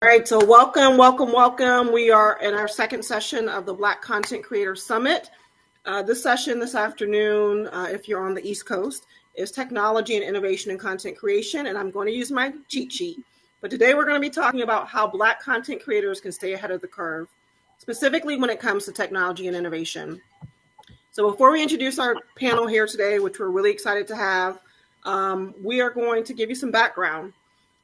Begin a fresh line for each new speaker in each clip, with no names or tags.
All right, so welcome. We are in our second session of the Black Content Creator Summit. This session this afternoon, if you're on the East Coast, is technology and innovation in content creation, and I'm going to use my cheat sheet. But today we're going to be talking about how Black content creators can stay ahead of the curve, specifically when it comes to technology and innovation. So before we introduce our panel here today, which we're really excited to have, we are going to give you some background.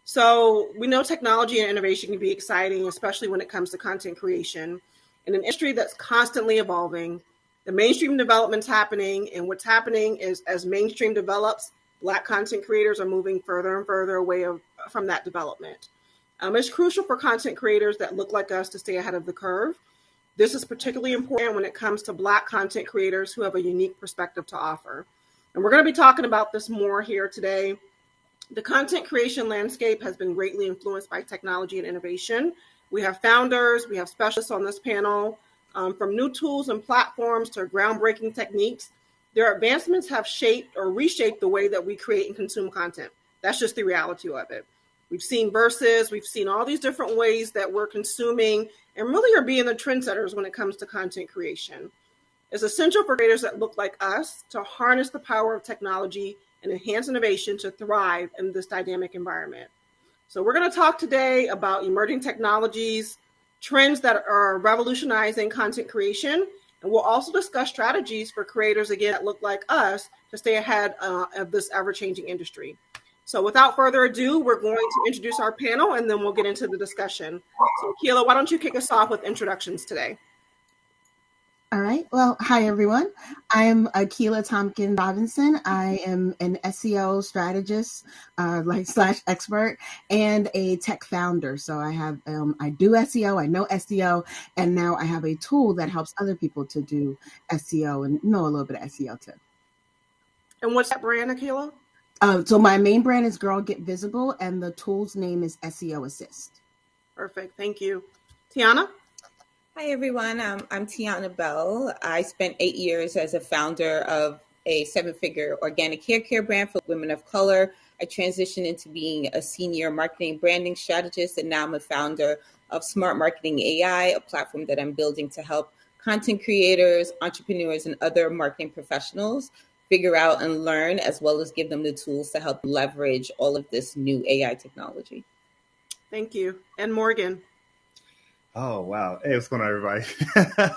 So we know technology and innovation can be exciting, especially when it comes to content creation. In an industry that's constantly evolving, the mainstream development's happening, and what's happening is as mainstream develops, Black content creators are moving further and further away from that development. It's crucial for content creators that look like us to stay ahead of the curve. This is particularly important when it comes to Black content creators who have a unique perspective to offer. And we're going to be talking about this more here today. The content creation landscape has been greatly influenced by technology and innovation. We have founders, we have specialists on this panel, from new tools and platforms to groundbreaking techniques. Their advancements have shaped or reshaped the way that we create and consume content. That's just the reality of it. We've seen verses, we've seen all these different ways that we're consuming and really are being the trendsetters when it comes to content creation. It's essential for creators that look like us to harness the power of technology and enhance innovation to thrive in this dynamic environment. So we're going to talk today about emerging technologies, trends that are revolutionizing content creation, and we'll also discuss strategies for creators, again, that look like us to stay ahead of this ever-changing industry. So without further ado, we're going to introduce our panel, and then we'll get into the discussion. So Keila, why don't you kick us off with introductions today?
All right. Well, hi, everyone. I'm Keila Tompkins Robinson. I am an SEO strategist, / expert, and a tech founder. So I have, I do SEO, I know SEO, and now I have a tool that helps other people to do SEO and know a little bit of SEO too.
And what's that brand, Keila?
So my main brand is Girl Get Visible, and the tool's name is SEO Assist.
Perfect. Thank you. Tiana?
Hi, everyone. I'm Tiana Bell. I spent 8 years as a founder of a 7-figure organic hair care brand for women of color. I transitioned into being a senior marketing branding strategist, and now I'm a founder of Smart Marketing AI, a platform that I'm building to help content creators, entrepreneurs, and other marketing professionals figure out and learn, as well as give them the tools to help leverage all of this new AI technology.
Thank you. And Morgan?
Oh, wow. Hey, what's going on, everybody?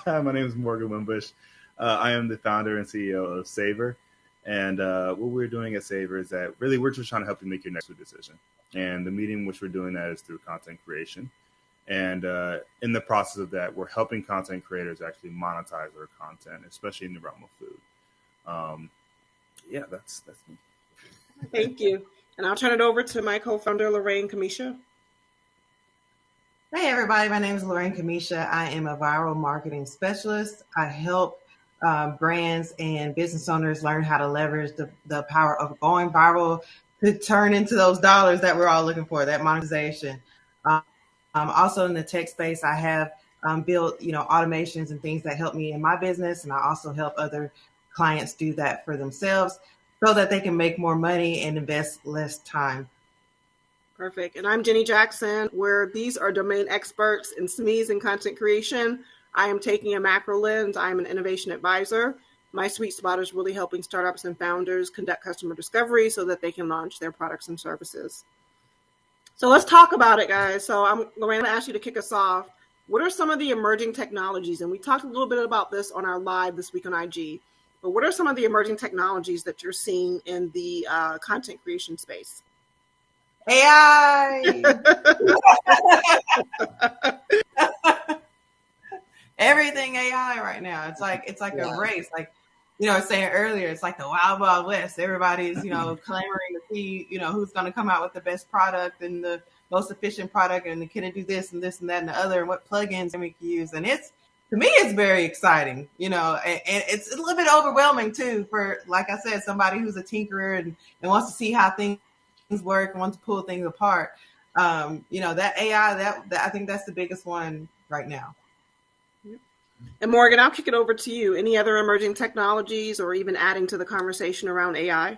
My name is Morgan Wimbush. I am the founder and CEO of Savor. And what we're doing at Savor is that really we're just trying to help you make your next decision. And the medium in which we're doing that is through content creation. And in the process of that, we're helping content creators actually monetize their content, especially in the realm of food. Yeah, that's me.
Thank you. And I'll turn it over to my co-founder, Lorraine Kamisha.
Hey everybody, my name is Lorraine Kamisha. I am a viral marketing specialist. I help brands and business owners learn how to leverage the power of going viral to turn into those dollars that we're all looking for, that monetization. Also in the tech space, I have built automations and things that help me in my business, and I also help other clients do that for themselves so that they can make more money and invest less time.
Perfect. And I'm Jenny Jackson, where these are domain experts in SMEs and content creation. I am taking a macro lens. I am an innovation advisor. My sweet spot is really helping startups and founders conduct customer discovery so that they can launch their products and services. So let's talk about it, guys. So Lorraine, I'm going to ask you to kick us off. What are some of the emerging technologies? And we talked a little bit about this on our live this week on IG. But what are some of the emerging technologies that you're seeing in the content creation space?
AI. Everything AI right now. It's like a race. Like, I was saying earlier, it's like the wild, wild west. Everybody's, clamoring to see, who's going to come out with the best product and the most efficient product, and can it do this and this and that and the other, and what plugins we can use. And to me, it's very exciting, and it's a little bit overwhelming too for, like I said, somebody who's a tinkerer and wants to see how things work and wants to pull things apart. That AI, that I think that's the biggest one right now.
And Morgan, I'll kick it over to you. Any other emerging technologies or even adding to the conversation around AI?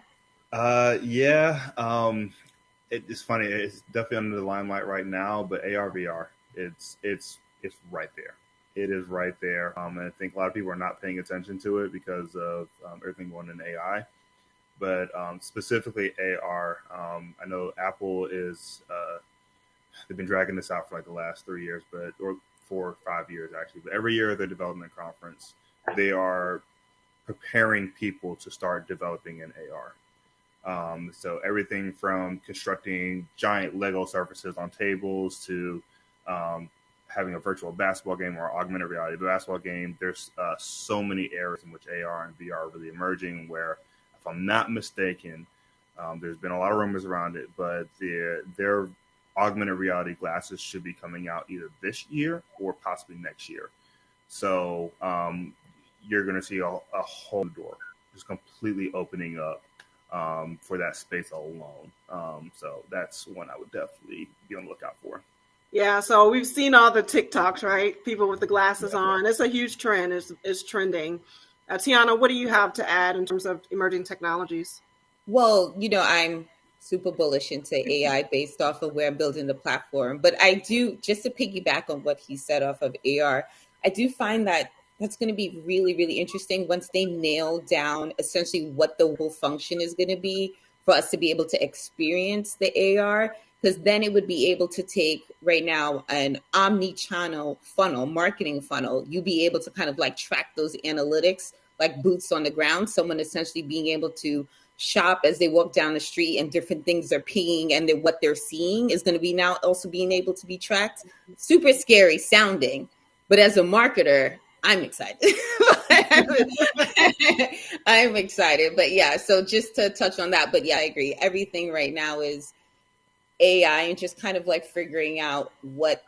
it's funny. It's definitely under the limelight right now, but AR VR, it's right there. It is right there, and I think a lot of people are not paying attention to it because of everything going in AI. But specifically AR, I know Apple is they've been dragging this out for like the last 3 years, but or 4 or 5 years actually. But every year at their development conference, they are preparing people to start developing in AR. So everything from constructing giant Lego surfaces on tables to having a virtual basketball game or augmented reality basketball game. There's so many areas in which AR and VR are really emerging. Where, if I'm not mistaken, there's been a lot of rumors around it, but their augmented reality glasses should be coming out either this year or possibly next year. So you're going to see a whole door just completely opening up for that space alone. So that's one I would definitely be on the lookout for.
Yeah, so we've seen all the TikToks, right? People with the glasses on. It's a huge trend. It's trending. Tiana, what do you have to add in terms of emerging technologies?
Well, I'm super bullish into AI based off of where I'm building the platform. But I do, just to piggyback on what he said off of AR, I do find that that's going to be really, really interesting once they nail down essentially what the whole function is going to be for us to be able to experience the AR. Because then it would be able to take right now an omni-channel funnel, marketing funnel. You'd be able to kind of like track those analytics like boots on the ground, someone essentially being able to shop as they walk down the street and different things they're paying and then what they're seeing is going to be now also being able to be tracked. Super scary sounding, but as a marketer, I'm excited. I'm excited. But yeah, so just to touch on that, but yeah, I agree. Everything right now is AI and just kind of like figuring out what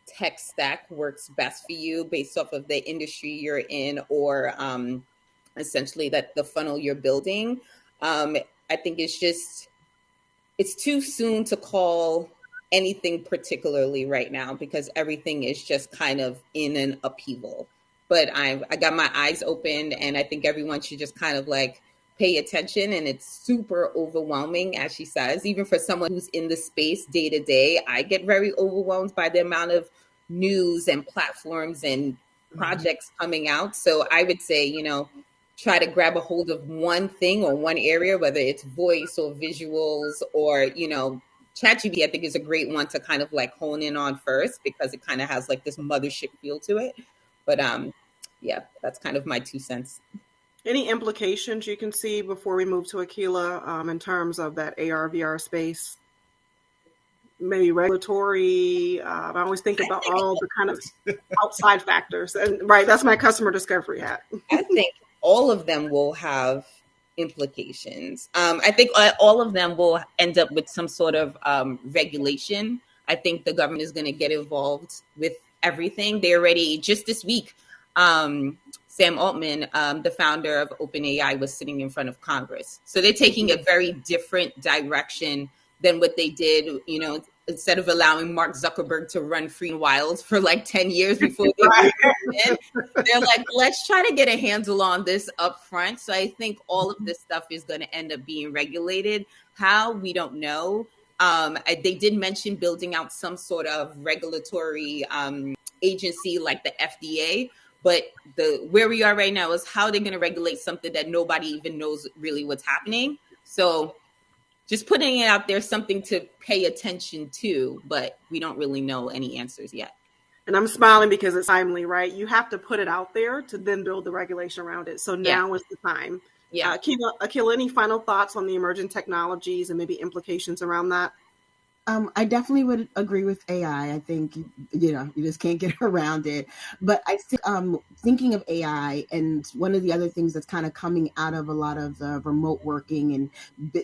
tech stack works best for you based off of the industry you're in or essentially that the funnel you're building. I think it's too soon to call anything particularly right now because everything is just kind of in an upheaval. But I got my eyes open, and I think everyone should just kind of like pay attention. And it's super overwhelming, as she says, even for someone who's in the space day to day. I get very overwhelmed by the amount of news and platforms and projects coming out. So I would say, try to grab a hold of one thing or one area, whether it's voice or visuals or, ChatGPT, I think is a great one to kind of like hone in on first because it kind of has like this mothership feel to it. But yeah, that's kind of my 2 cents.
Any implications you can see before we move to Akila in terms of that AR VR space? Maybe regulatory. I always think about all the kind of outside factors, and right, that's my customer discovery hat.
I think all of them will have implications. I think all of them will end up with some sort of regulation. I think the government is going to get involved with everything. They already, just this week, Sam Altman, the founder of OpenAI, was sitting in front of Congress. So they're taking a very different direction than what they did, instead of allowing Mark Zuckerberg to run free and wild for like 10 years before they in, they're like, let's try to get a handle on this up front. So I think all of this stuff is going to end up being regulated. How, we don't know. They did mention building out some sort of regulatory agency like the FDA. But where we are right now is how they're going to regulate something that nobody even knows really what's happening. So just putting it out there, something to pay attention to, but we don't really know any answers yet.
And I'm smiling because it's timely, right? You have to put it out there to then build the regulation around it. So now is the time.
Yeah.
Akila, any final thoughts on the emerging technologies and maybe implications around that?
I definitely would agree with AI. I think, you just can't get around it. But I think thinking of AI, and one of the other things that's kind of coming out of a lot of remote working and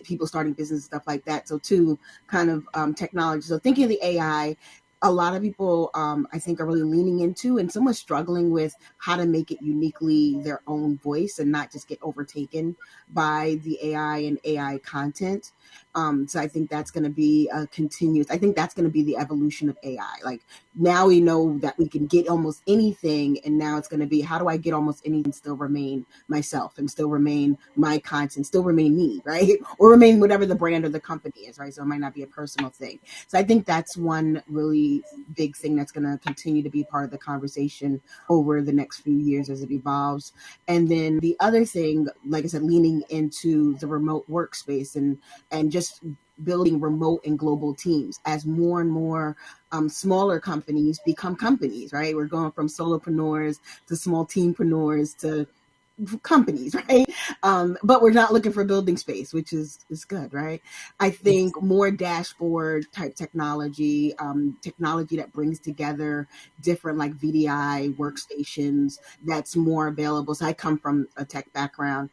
people starting business, stuff like that. So too, kind of technology. So thinking of the AI, a lot of people, I think, are really leaning into and somewhat struggling with how to make it uniquely their own voice and not just get overtaken by the AI and AI content. So I think that's going to be a continuous. I think that's going to be the evolution of AI. Like now we know that we can get almost anything, and now it's going to be how do I get almost anything and still remain myself and still remain my content, still remain me, right? Or remain whatever the brand or the company is, right? So it might not be a personal thing. So I think that's one really big thing that's going to continue to be part of the conversation over the next few years as it evolves. And then the other thing, like I said, leaning into the remote workspace and just building remote and global teams as more and more smaller companies become companies, right? We're going from solopreneurs to small teampreneurs to companies, right? But we're not looking for building space, which is good, right? I think more dashboard type technology, technology that brings together different like VDI workstations that's more available. So I come from a tech background.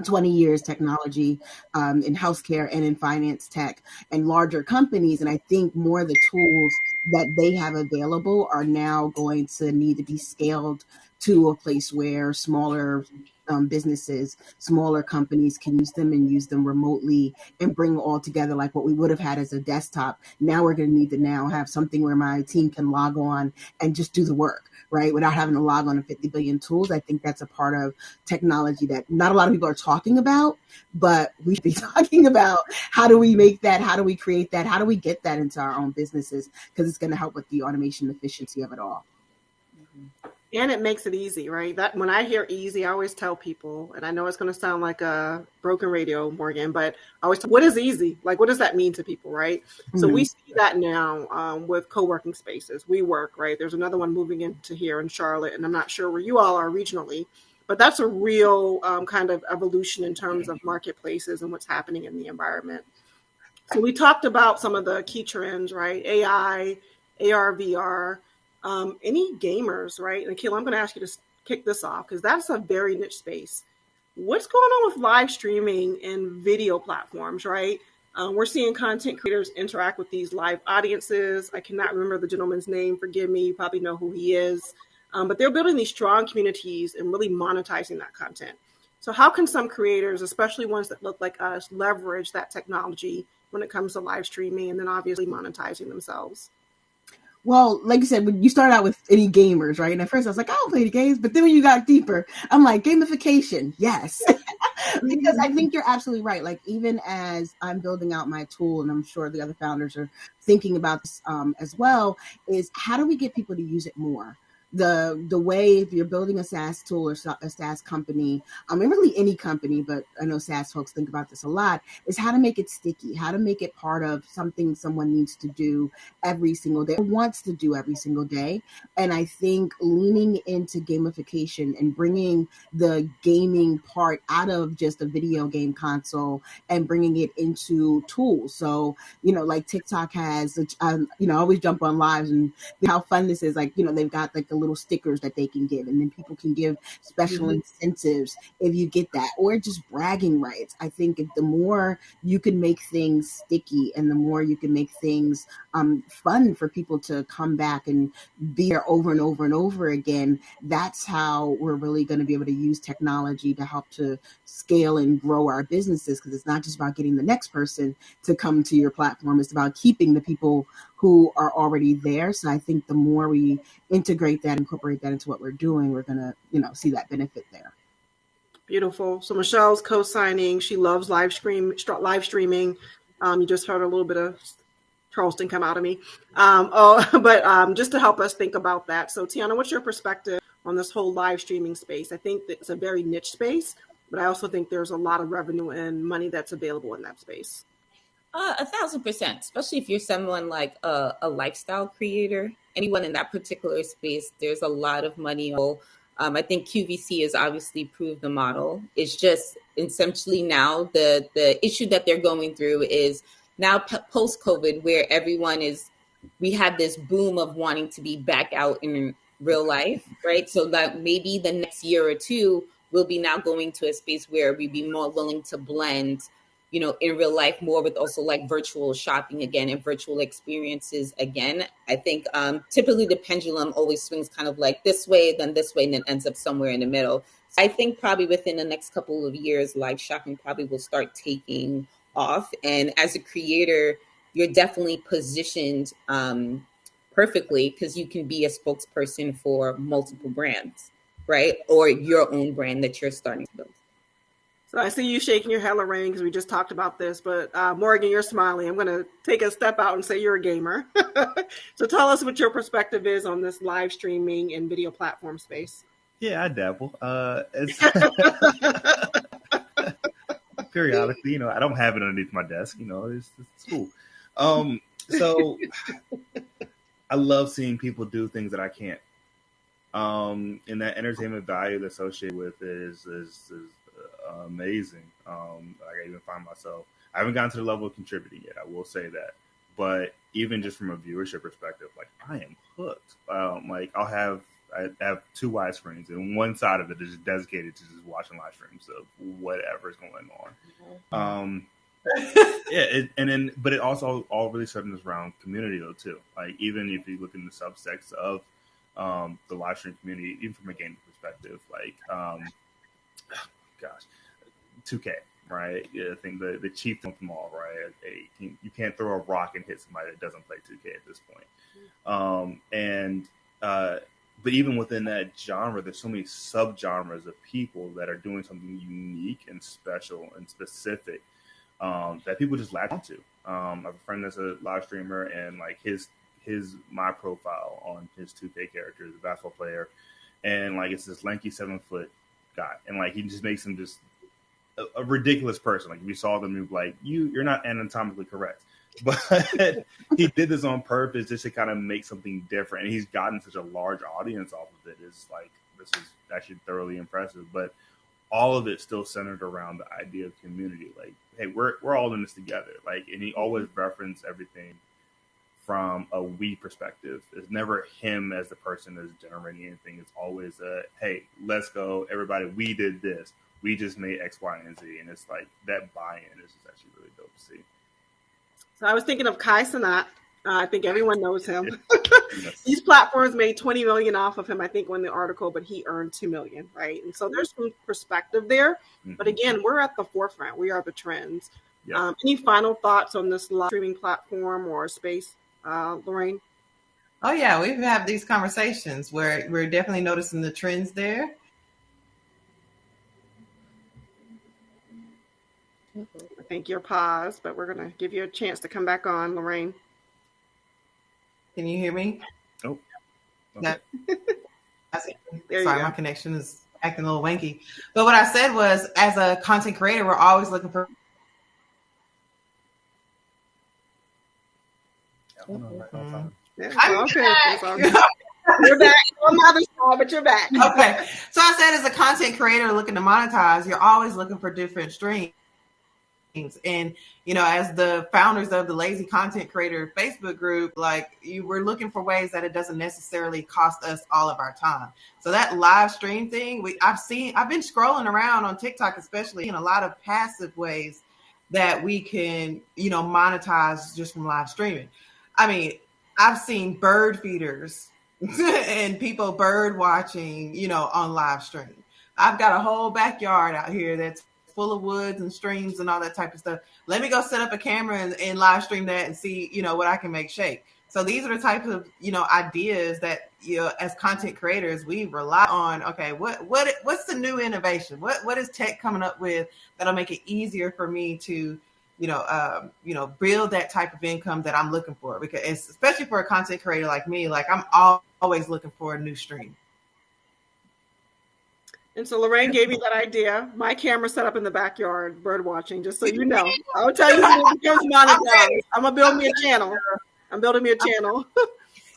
20 years technology in healthcare and in finance tech and larger companies. And I think more of the tools that they have available are now going to need to be scaled to a place where smaller businesses, smaller companies can use them and use them remotely and bring all together like what we would have had as a desktop. Now we're going to need to now have something where my team can log on and just do the work, right? Without having to log on to 50 billion tools. I think that's a part of technology that not a lot of people are talking about, but we should be talking about how do we make that, how do we create that, how do we get that into our own businesses, because it's going to help with the automation efficiency of it all.
And it makes it easy, right? That when I hear easy, I always tell people, and I know it's going to sound like a broken radio, Morgan, but I always tell, what is easy? Like, what does that mean to people, right? Mm-hmm. So we see that now with co-working spaces. WeWork, right? There's another one moving into here in Charlotte, and I'm not sure where you all are regionally, but that's a real kind of evolution in terms of marketplaces and what's happening in the environment. So we talked about some of the key trends, right? AI, AR, VR. Any gamers, right? And Akil, I'm going to ask you to kick this off because that's a very niche space. What's going on with live streaming and video platforms, right? We're seeing content creators interact with these live audiences. I cannot remember the gentleman's name. Forgive me. You probably know who he is. But they're building these strong communities and really monetizing that content. So how can some creators, especially ones that look like us, leverage that technology when it comes to live streaming and then obviously monetizing themselves?
Well, like you said, when you start out with any gamers, right? And at first I was like, I don't play the games. But then when you got deeper, I'm like, gamification, yes. Because I think you're absolutely right. Like, even as I'm building out my tool, and I'm sure the other founders are thinking about this as well, is how do we get people to use it more? The way, if you're building a SaaS tool or a SaaS company, and really any company, but I know SaaS folks think about this a lot, is how to make it sticky, how to make it part of something someone needs to do every single day, or wants to do every single day. And I think leaning into gamification and bringing the gaming part out of just a video game console and bringing it into tools. So, like TikTok has, I always jump on lives and how fun this is. Like, they've got like the little stickers that they can give, and then people can give special incentives if you get that, or just bragging rights. I think the more you can make things sticky and the more you can make things fun for people to come back and be there over and over and over again, that's how we're really going to be able to use technology to help to scale and grow our businesses, because it's not just about getting the next person to come to your platform, it's about keeping the people who are already there. So I think the more we integrate that, incorporate that into what we're doing, we're going to, see that benefit there.
Beautiful. So Michelle's co-signing. She loves live streaming. You just heard a little bit of Charleston come out of me. But just to help us think about that. So Tiana, what's your perspective on this whole live streaming space? I think that it's a very niche space, but I also think there's a lot of revenue and money that's available in that space.
1,000%, especially if you're someone like a lifestyle creator, anyone in that particular space, there's a lot of money. I think QVC has obviously proved the model. It's just essentially now the issue that they're going through is now post-COVID, where we had this boom of wanting to be back out in real life, right? So that maybe the next year or two, we'll be now going to a space where we'd be more willing to blend in real life more with also like virtual shopping again and virtual experiences again. I think typically the pendulum always swings kind of like this way, then this way, and then ends up somewhere in the middle. So I think probably within the next couple of years, live shopping probably will start taking off. And as a creator, you're definitely positioned perfectly, because you can be a spokesperson for multiple brands, right? Or your own brand that you're starting to build.
So I see you shaking your head, Lorraine, because we just talked about this. But Morgan, you're smiling. I'm going to take a step out and say you're a gamer. So tell us what your perspective is on this live streaming and video platform space.
Yeah, I dabble. It's periodically, you know, I don't have it underneath my desk. You know, it's cool. So I love seeing people do things that I can't. And that entertainment value that's associated with it is amazing. I even find myself, I haven't gotten to the level of contributing yet, I will say that. But even just from a viewership perspective, like, I am hooked. Like, I have two wide screens, and one side of it is dedicated to just watching live streams of whatever's going on. But it also all really centers around community though too. Like, even if you look in the subsects of the live stream community, even from a gaming perspective, like 2K, right? Yeah, I think the chief of them all, right? You can't throw a rock and hit somebody that doesn't play 2K at this point. But even within that genre, there's so many subgenres of people that are doing something unique and special and specific that people just latch onto. I have a friend that's a live streamer, and like my profile on his 2K character is a basketball player, and like it's this lanky 7-foot guy, and like he just makes him just a ridiculous person. Like if you saw them, you'd be like, you're not anatomically correct. But he did this on purpose just to kind of make something different, and he's gotten such a large audience off of it. It's like, this is actually thoroughly impressive. But all of it still centered around the idea of community. Like, hey, we're all in this together. Like, and he always referenced everything from a we perspective. It's never him as the person that's generating anything. It's always hey, let's go, everybody. We did this. We just made X, Y, and Z, and it's like that buy-in is just actually really dope to see.
So I was thinking of Kai Cenat. I think everyone knows him. Yes. These platforms made $20 million off of him, I think, when the article, but he earned $2 million, right? And so there's some perspective there. Mm-hmm. But again, we're at the forefront. We are the trends. Yeah. Any final thoughts on this live streaming platform or space, Lorraine?
Oh, yeah. We've had these conversations where we're definitely noticing the trends there.
I think you're paused, but we're going to give you a chance to come back on, Lorraine.
Can you hear me?
Oh.
Okay. Sorry, my connection is acting a little wanky. But what I said was, as a content creator, we're always looking for.
Yeah, I'm okay. You're back on the other side, but you're back.
Okay. So I said, as a content creator looking to monetize, you're always looking for different streams. And, you know, as the founders of the Lazy Content Creator Facebook group, like, we're looking for ways that it doesn't necessarily cost us all of our time. So that live stream thing, I've been scrolling around on TikTok, especially, in a lot of passive ways that we can, you know, monetize just from live streaming. I mean, I've seen bird feeders and people bird watching, you know, on live stream. I've got a whole backyard out here that's full of woods and streams and all that type of stuff. Let me go set up a camera and live stream that and see, you know, what I can make shake. So these are the types of, you know, ideas that, you know, as content creators, we rely on. Okay, what's the new innovation? What is tech coming up with that'll make it easier for me to, you know, build that type of income that I'm looking for? Because especially for a content creator like me, like, I'm always looking for a new stream.
And so Lorraine gave me that idea. My camera set up in the backyard, bird watching, just so you know. I'll tell you when it becomes monetized. I'm going to build me a channel. I'm building me a channel.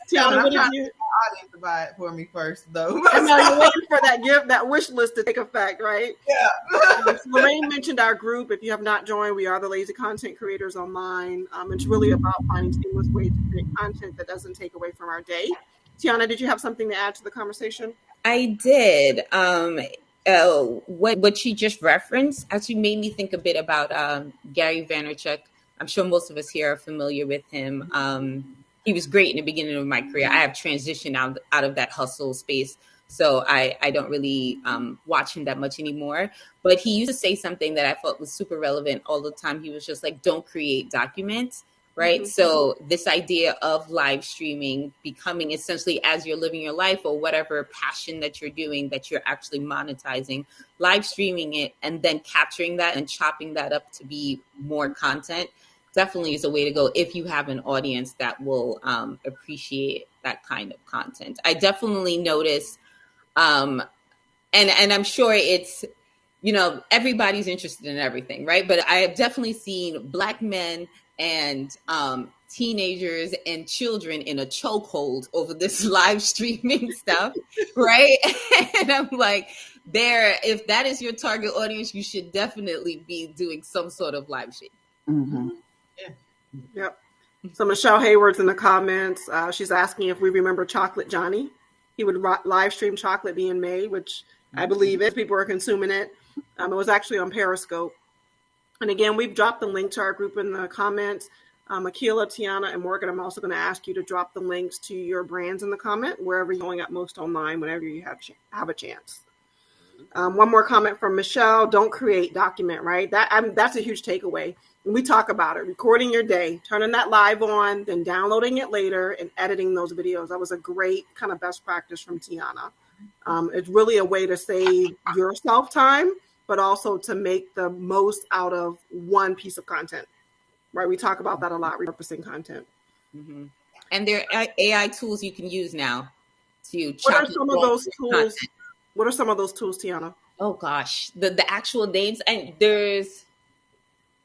Tiana, what did you audience to buy it for me first, though?
I know you're waiting for that wish list to take effect, right?
Yeah.
Lorraine mentioned our group. If you have not joined, we are the Lazy Content Creators Online. It's really about finding seamless ways to create content that doesn't take away from our day. Tiana, did you have something to add to the conversation?
I did. What she just referenced actually made me think a bit about Gary Vaynerchuk. I'm sure most of us here are familiar with him. He was great in the beginning of my career. I have transitioned out of that hustle space So I don't really watch him that much anymore. But he used to say something that I thought was super relevant all the time. He was just like, don't create documents. Right.
Mm-hmm.
So this idea of live streaming becoming essentially as you're living your life or whatever passion that you're doing, that you're actually monetizing, live streaming it and then capturing that and chopping that up to be more content definitely is a way to go if you have an audience that will appreciate that kind of content. I definitely notice, and I'm sure it's, everybody's interested in everything, right? But I have definitely seen Black men and teenagers and children in a chokehold over this live streaming stuff, right? And I'm like, if that is your target audience, you should definitely be doing some sort of live stream.
Mm-hmm.
Yeah.
Yep. So Michelle Hayward's in the comments. She's asking if we remember Chocolate Johnny. He would live stream chocolate being made, which I believe it. People are consuming it. It was actually on Periscope. And again, we've dropped the link to our group in the comments. Akila, Tiana, and Morgan, I'm also going to ask you to drop the links to your brands in the comment, wherever you're going up most online, whenever you have a chance. One more comment from Michelle. Don't create, document, right? That's a huge takeaway. When we talk about it, recording your day, turning that live on, then downloading it later and editing those videos. That was a great kind of best practice from Tiana. It's really a way to save yourself time, but also to make the most out of one piece of content, right? We talk about that a lot, repurposing content.
Mm-hmm. And there are AI tools you can use now to
What
chop
are some of those tools? Content. What are some of those tools, Tiana?
Oh gosh, the actual names, and there's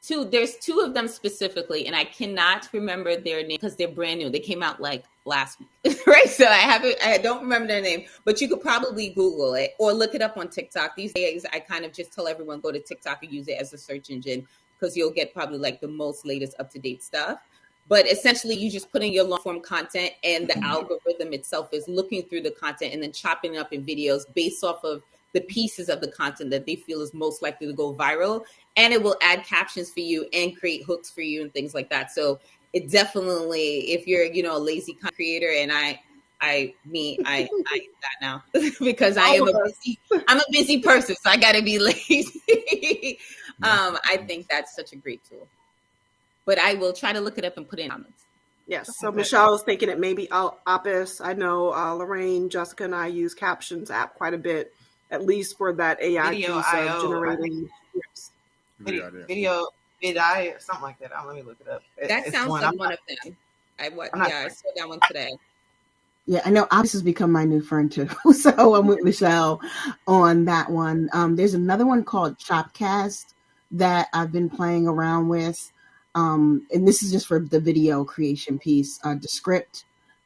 two of them specifically, and I cannot remember their name because they're brand new. They came out like last week, right? So I don't remember their name, but you could probably Google it or look it up on TikTok. These days, I kind of just tell everyone go to TikTok and use it as a search engine because you'll get probably like the most latest up-to-date stuff. But essentially, you just put in your long-form content, and the algorithm itself is looking through the content and then chopping it up in videos based off of the pieces of the content that they feel is most likely to go viral. And it will add captions for you and create hooks for you and things like that. So it definitely, if you're, a lazy content creator, and I that now because I'm a busy person, so I got to be lazy. I think that's such a great tool. But I will try to look it up and put in comments.
Yes. So Michelle is thinking it may be Opus. I know Lorraine, Jessica, and I use Captions app quite a bit, at least for that AI
Video
piece
IO,
of generating scripts.
Video VidI or something like that. Let me look it up.
That sounds like one of them. I saw that one today.
Yeah, I know Opus has become my new friend too. So I'm with Michelle on that one. There's another one called Chopcast that I've been playing around with. And this is just for the video creation piece. Descript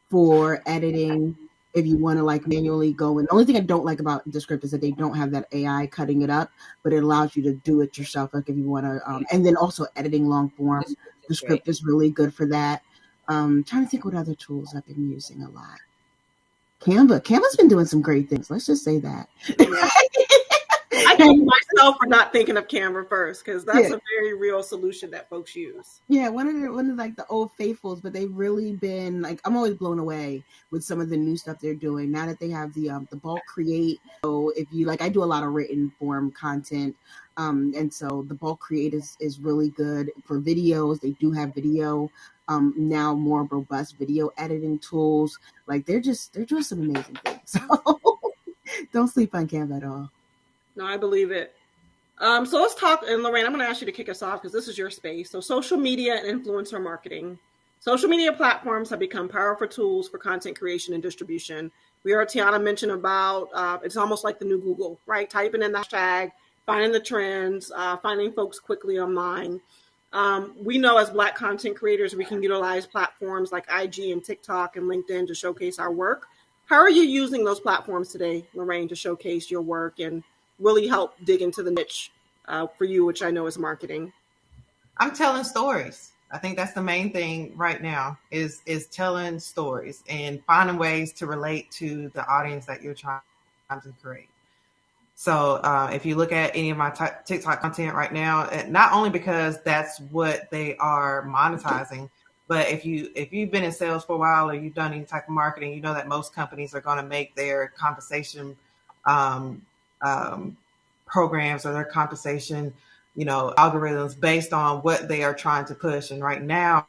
for editing if you want to like manually go in. The only thing I don't like about Descript is that they don't have that AI cutting it up, but it allows you to do it yourself. Like if you want to, and then also editing long form. Descript is really good for that. Trying to think what other tools I've been using a lot. Canva's been doing some great things. Let's just say that.
I thank myself for not thinking of Canva first, because that's a very real solution that folks use.
Yeah, one of like the old faithfuls, but they've really been like, I'm always blown away with some of the new stuff they're doing now that they have the bulk create. So if you like, I do a lot of written form content, and so the bulk create is really good for videos. They do have video now, more robust video editing tools. Like they're doing some amazing things. So don't sleep on Canva at all.
No, I believe it. So let's talk, and Lorraine, I'm going to ask you to kick us off because this is your space. So social media and influencer marketing. Social media platforms have become powerful tools for content creation and distribution. We heard Tiana mention about, it's almost like the new Google, right? Typing in the hashtag, finding the trends, finding folks quickly online. We know as Black content creators, we can utilize platforms like IG and TikTok and LinkedIn to showcase our work. How are you using those platforms today, Lorraine, to showcase your work and really help dig into the niche for you, which I know is marketing?
I'm telling stories. I think that's the main thing right now is telling stories and finding ways to relate to the audience that you're trying to create. So if you look at any of my TikTok content right now, not only because that's what they are monetizing, But if you've been in sales for a while or you've done any type of marketing, you know that most companies are going to make their compensation um, programs or their compensation, algorithms based on what they are trying to push. And right now,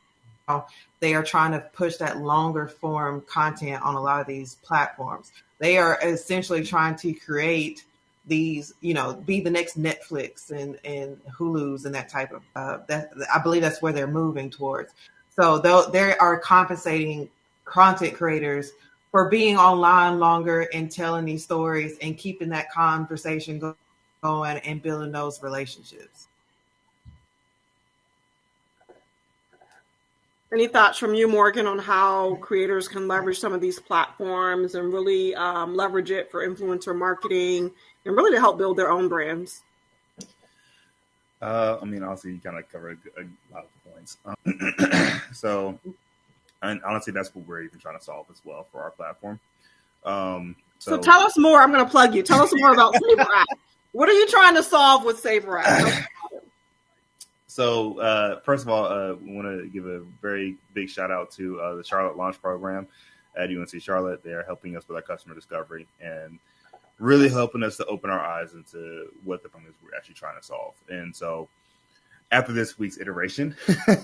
they are trying to push that longer form content on a lot of these platforms. They are essentially trying to create these, be the next Netflix and Hulu's and that type of that. I believe that's where they're moving towards. So they are compensating content creators for being online longer and telling these stories and keeping that conversation going and building those relationships.
Any thoughts from you, Morgan, on how creators can leverage some of these platforms and really leverage it for influencer marketing and really to help build their own brands?
Honestly, you kind of covered a lot of the points. So, and honestly, that's what we're even trying to solve as well for our platform.
So tell us more. I'm going to plug you. Tell us more about Saver App. What are you trying to solve with Saver App?
So, first of all, we want to give a very big shout out to the Charlotte Launch Program at UNC Charlotte. They are helping us with our customer discovery and really helping us to open our eyes into what the problem is we're actually trying to solve. And so, after this week's iteration,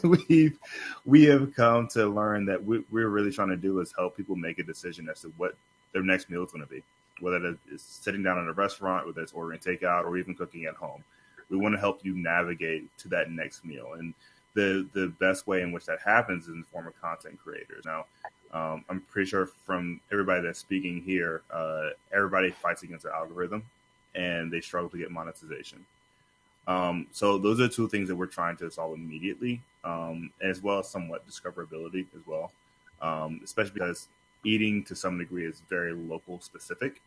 we have come to learn that what we're really trying to do is help people make a decision as to what their next meal is going to be, whether it's sitting down in a restaurant, whether it's ordering takeout, or even cooking at home. We want to help you navigate to that next meal. And the best way in which that happens is in the form of content creators. Now, I'm pretty sure from everybody that's speaking here, everybody fights against the algorithm and they struggle to get monetization. So those are two things that we're trying to solve immediately, as well as somewhat discoverability as well, especially because eating to some degree is very local specific.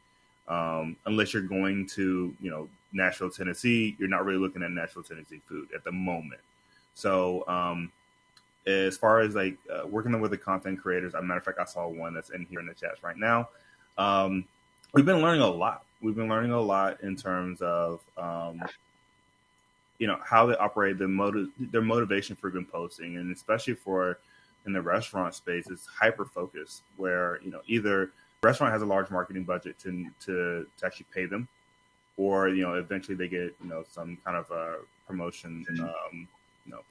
Unless you're going to, Nashville, Tennessee, you're not really looking at Nashville, Tennessee food at the moment. So as far as working with the content creators, as a matter of fact, I saw one that's in here in the chats right now. We've been learning a lot. We've been learning a lot in terms of, how they operate, their motivation for even posting, and especially in the restaurant space, is hyper focused, where either restaurant has a large marketing budget to actually pay them, or eventually they get some kind of a promotion,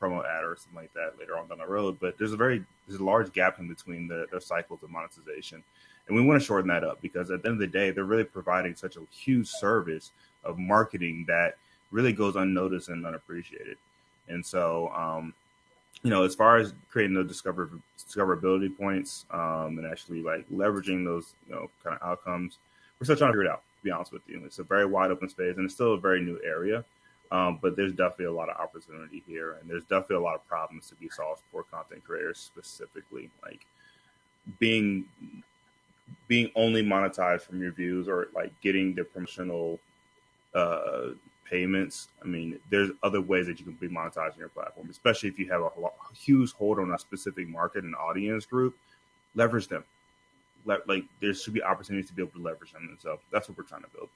promo ad or something like that later on down the road. But there's a large gap in between their cycles of monetization, and we want to shorten that up, because at the end of the day, they're really providing such a huge service of marketing that really goes unnoticed and unappreciated. And so, as far as creating those discoverability points, and actually leveraging those, kind of outcomes, we're still trying to figure it out, to be honest with you. It's a very wide open space and it's still a very new area. But there's definitely a lot of opportunity here, and there's definitely a lot of problems to be solved for content creators specifically, like being only monetized from your views, or getting the promotional payments. I mean, there's other ways that you can be monetizing your platform, especially if you have a huge hold on a specific market and audience group. Leverage them. There should be opportunities to be able to leverage them. And so that's what we're trying to build.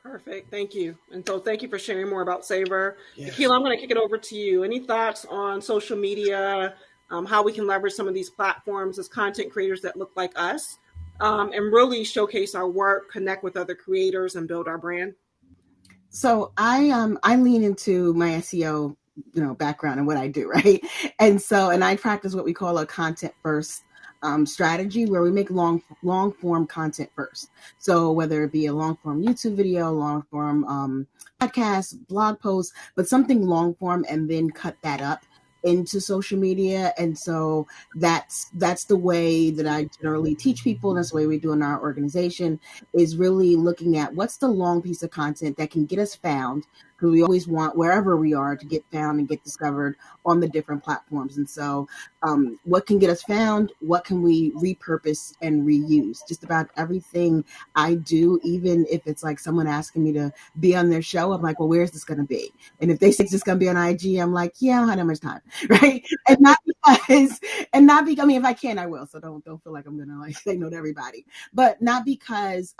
Perfect. Thank you. And so thank you for sharing more about Saver.
Yes.
Akila, I'm going to kick it over to you. Any thoughts on social media, how we can leverage some of these platforms as content creators that look like us, and really showcase our work, connect with other creators, and build our brand?
So I lean into my SEO, background and what I do, right? And I practice what we call a content first strategy, where we make long form content first. So whether it be a long form YouTube video, long form podcast, blog post, but something long form, and then cut that up into social media. And so that's the way that I generally teach people. And that's the way we do in our organization, is really looking at what's the long piece of content that can get us found, because we always want, wherever we are, to get found and get discovered on the different platforms. And so what can get us found? What can we repurpose and reuse? Just about everything I do, even if it's like someone asking me to be on their show, I'm like, well, where's this going to be? And if they say it's just going to be on IG, I'm like, yeah, I don't have that much time, right? And not because, and not because, I mean, if I can, I will. So don't feel like I'm gonna like say no to everybody, but not because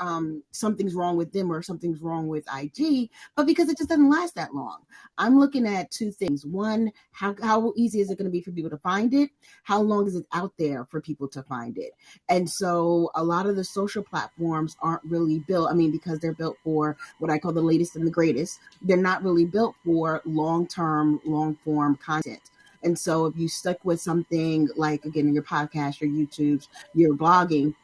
something's wrong with them or something's wrong with IG, but because it just doesn't last that long. I'm looking at two things. One, how easy is it going to be for people to find it? How long is it out there for people to find it? And so a lot of the social platforms aren't really built. I mean, because they're built for what I call the latest and the greatest. They're not really built for long-term, long-form content. And so if you stuck with something like, again, your podcast, your YouTubes, your blogging,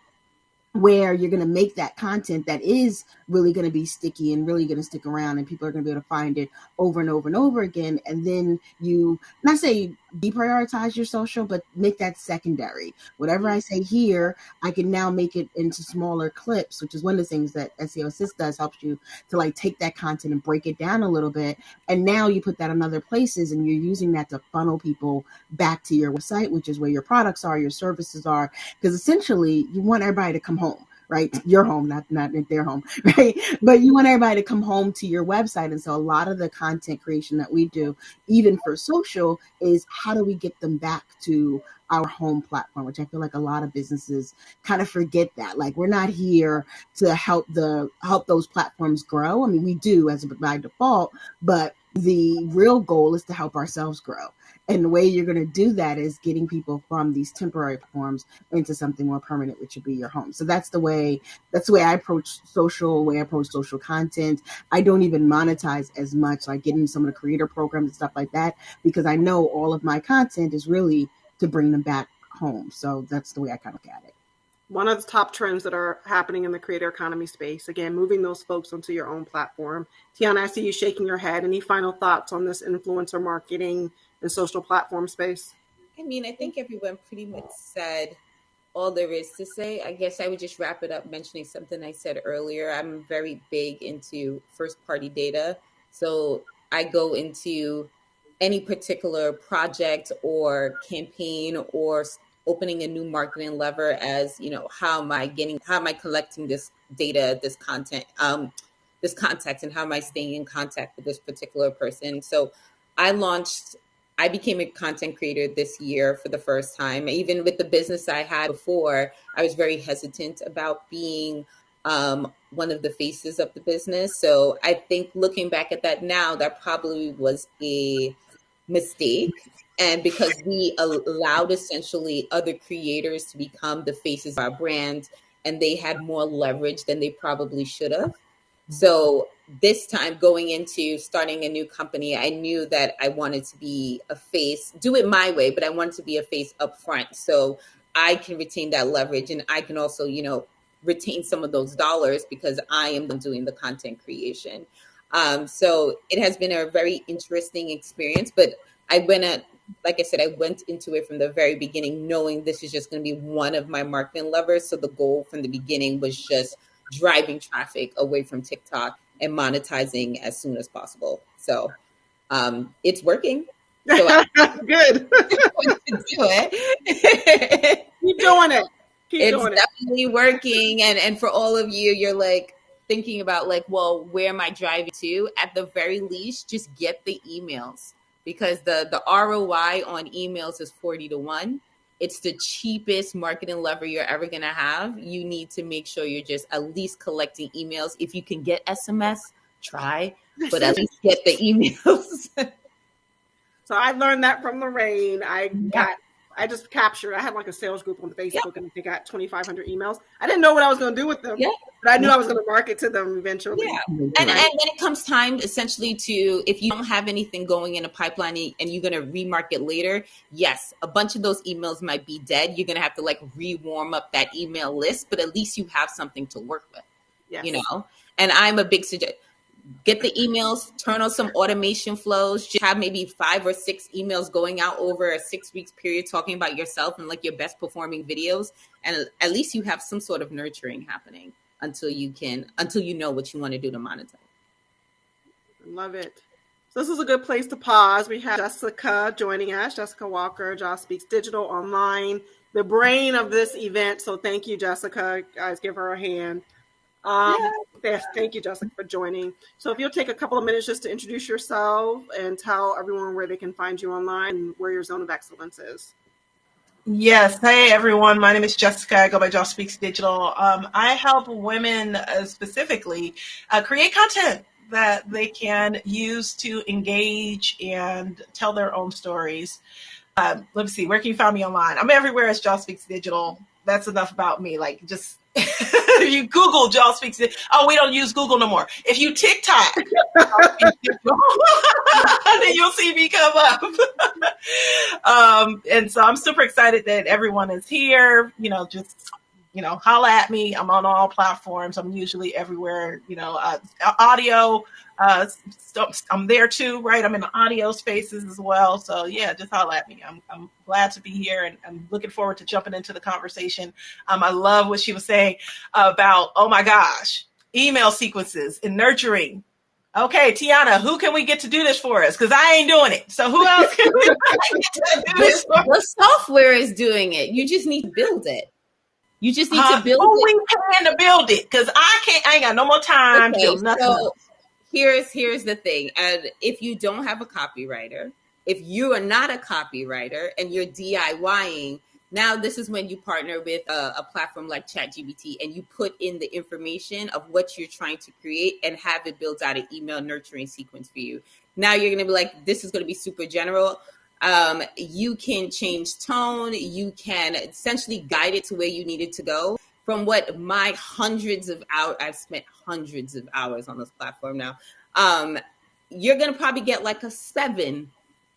where you're going to make that content that is really going to be sticky and really going to stick around and people are going to be able to find it over and over and over again. And then you, not say deprioritize your social, but make that secondary. Whatever I say here, I can now make it into smaller clips, which is one of the things that SEO Assist does, helps you to like take that content and break it down a little bit. And now you put that in other places and you're using that to funnel people back to your website, which is where your products are, your services are, because essentially you want everybody to come home, right? Your home, not their home, right? But you want everybody to come home to your website. And so a lot of the content creation that we do, even for social, is how do we get them back to our home platform, which I feel like a lot of businesses kind of forget that. Like, we're not here to help those platforms grow. I mean, we do as by default, but the real goal is to help ourselves grow. And the way you're going to do that is getting people from these temporary platforms into something more permanent, which would be your home. So that's the way I approach social content. I don't even monetize as much. So I get into some of the creator programs and stuff like that, because I know all of my content is really to bring them back home. So that's the way I kind of look at it.
One of the top trends that are happening in the creator economy space, again, moving those folks onto your own platform. Tiana, I see you shaking your head. Any final thoughts on this influencer marketing and social platform space?
I mean, I think everyone pretty much said all there is to say. I guess I would just wrap it up mentioning something I said earlier. I'm very big into first party data. So I go into any particular project or campaign or opening a new marketing lever as, how am I collecting this data, this content, this context, and how am I staying in contact with this particular person? So I became a content creator this year for the first time. Even with the business I had before, I was very hesitant about being one of the faces of the business. So I think looking back at that now, that probably was a mistake. And because we allowed essentially other creators to become the faces of our brand, and they had more leverage than they probably should have. So this time going into starting a new company, I knew that I wanted to be a face, do it my way, but I wanted to be a face up front so I can retain that leverage, and I can also, retain some of those dollars because I am doing the content creation. So it has been a very interesting experience, but like I said, I went into it from the very beginning knowing this is just going to be one of my marketing levers. So the goal from the beginning was just driving traffic away from TikTok and monetizing as soon as possible. So it's working. So
Good.
to do it.
Keep doing it.
It's definitely working. And for all of you, you're like thinking about like, well, where am I driving to? At the very least, just get the emails, because the ROI on emails is 40-1. It's the cheapest marketing lever you're ever going to have. You need to make sure you're just at least collecting emails. If you can get SMS, try, but at least get the emails.
So I learned that from Lorraine. I just captured. I had like a sales group on Facebook, and they got 2,500 emails. I didn't know what I was going to do with them, but I knew I was going to market to them eventually.
Yeah. And when it comes time, essentially, to if you don't have anything going in a pipeline and you're going to remarket later, yes, a bunch of those emails might be dead. You're going to have to like re-warm up that email list, but at least you have something to work with. Yes. And I'm a big suggestion. Get the emails, turn on some automation flows, just have maybe 5 or 6 emails going out over a 6 weeks period talking about yourself and like your best performing videos. And at least you have some sort of nurturing happening until you know what you want to do to monetize.
Love it. So this is a good place to pause. We have Jessica joining us, Jessica Walker, Josh Speaks Digital Online, the brain of this event. So thank you, Jessica. Guys, give her a hand. Yes, thank you, Jessica, for joining. So if you'll take a couple of minutes just to introduce yourself and tell everyone where they can find you online and where your zone of excellence is.
Yes. Hey, everyone. My name is Jessica. I go by Josh Speaks Digital. I help women specifically create content that they can use to engage and tell their own stories. Let me see. Where can you find me online? I'm everywhere as Josh Speaks Digital. That's enough about me. Like, just if you Google Josh Speaks Digital. Oh, we don't use Google no more. If you TikTok, then you'll see me come up. And so I'm super excited that everyone is here. Just holla at me. I'm on all platforms. I'm usually everywhere. Audio. So I'm there too, right? I'm in the audio spaces as well. So yeah, just holla at me. I'm glad to be here, and I'm looking forward to jumping into the conversation. I love what she was saying about, oh my gosh, email sequences and nurturing. Okay, Tiana, who can we get to do this for us? Because I ain't doing it. So who else can we get to do this for us?
The software is doing it. You just need to build it. You just need to build
who
it.
we paying to build it? Because I ain't got no more time to build nothing else.
Here's the thing. And if you don't have a copywriter, if you are not a copywriter and you're DIYing, now this is when you partner with a platform like ChatGPT and you put in the information of what you're trying to create and have it build out an email nurturing sequence for you. Now you're going to be like, this is going to be super general. You can change tone. You can essentially guide it to where you need it to go. From what my hundreds of hours, I've spent hundreds of hours on this platform now. You're going to probably get like a 7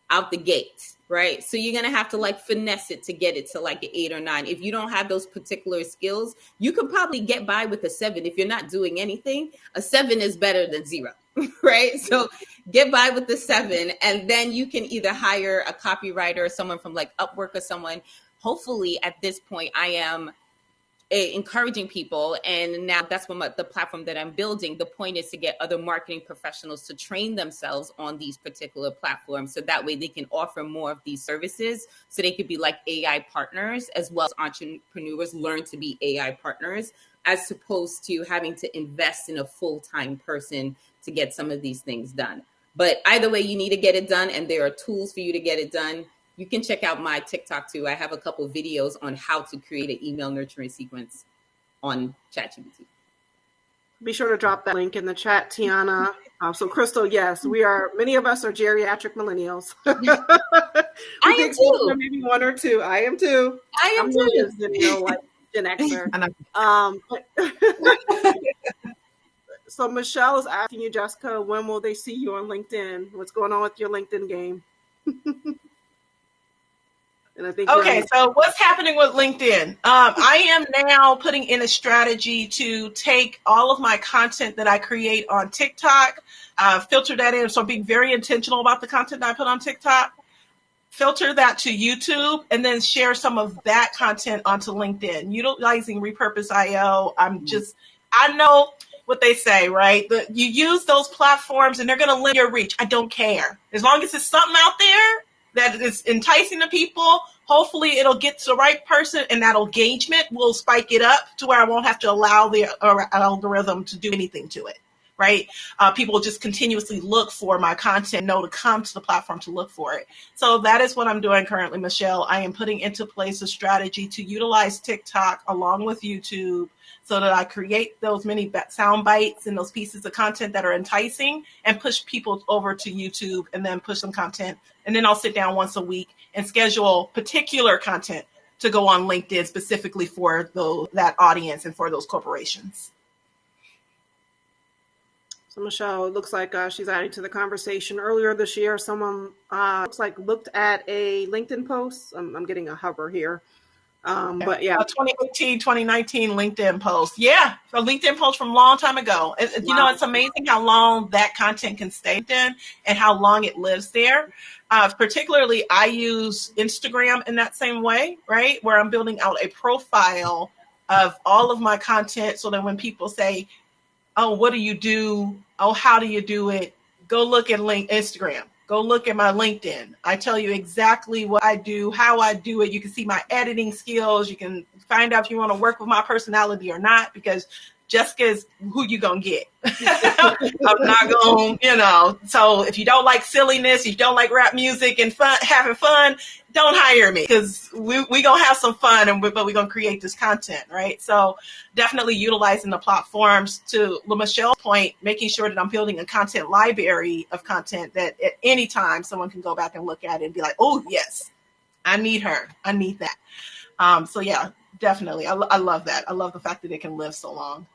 out the gate, right? So you're going to have to like finesse it to get it to like an 8 or 9. If you don't have those particular skills, you could probably get by with a 7. If you're not doing anything, a 7 is better than 0, right? So get by with the 7, and then you can either hire a copywriter or someone from like Upwork or someone. Hopefully at this point, I am encouraging people, and now that's what the platform that I'm building. The point is to get other marketing professionals to train themselves on these particular platforms, so that way they can offer more of these services, so they could be like AI partners, as well as entrepreneurs learn to be AI partners, as opposed to having to invest in a full-time person to get some of these things done. But either way, you need to get it done, and there are tools for you to get it done. You can check out my TikTok too. I have a couple of videos on how to create an email nurturing sequence on ChatGPT.
Be sure to drop that link in the chat, Tiana. So Crystal, yes, many of us are geriatric millennials.
I am too.
Maybe 1 or 2. I am too.
I'm too.
Like Gen Xer. So Michelle is asking you, Jessica, when will they see you on LinkedIn? What's going on with your LinkedIn game? And I think
so what's happening with LinkedIn? I am now putting in a strategy to take all of my content that I create on TikTok, filter that in. So I'm being very intentional about the content that I put on TikTok, filter that to YouTube, and then share some of that content onto LinkedIn, utilizing Repurpose.io. I know what they say, right? You use those platforms and they're going to limit your reach. I don't care. As long as it's something out there that is enticing to people, hopefully it'll get to the right person, and that engagement will spike it up to where I won't have to allow the algorithm to do anything to it, right? People will just continuously look for my content, know to come to the platform to look for it. So that is what I'm doing currently, Michelle. I am putting into place a strategy to utilize TikTok along with YouTube, so that I create those many sound bites and those pieces of content that are enticing, and push people over to YouTube, and then push some content. And then I'll sit down once a week and schedule particular content to go on LinkedIn specifically for that audience and for those corporations.
So Michelle, it looks like she's adding to the conversation. Earlier this year, someone looks like looked at a LinkedIn post. I'm getting a hover here. But yeah,
2018, 2019 LinkedIn post. Yeah, a LinkedIn post from a long time ago. You know, it's amazing how long that content can stay in and how long it lives there. Particularly, I use Instagram in that same way, right? Where I'm building out a profile of all of my content, so that when people say, oh, what do you do? Oh, how do you do it? Go look at Instagram. Go look at my LinkedIn. I tell you exactly what I do, how I do it. You can see my editing skills. You can find out if you want to work with my personality or not, because
Jessica's who you gonna get. I'm not gonna, so if you don't like silliness, if you don't like rap music and having fun, don't hire me, because we gonna have some fun, but we're gonna create this content, right? So definitely utilizing the platforms, to Michelle's point, making sure that I'm building a content library of content that at any time someone can go back and look at it and be like, oh yes, I need her, I need that. So yeah, definitely, I love that. I love the fact that it can live so long.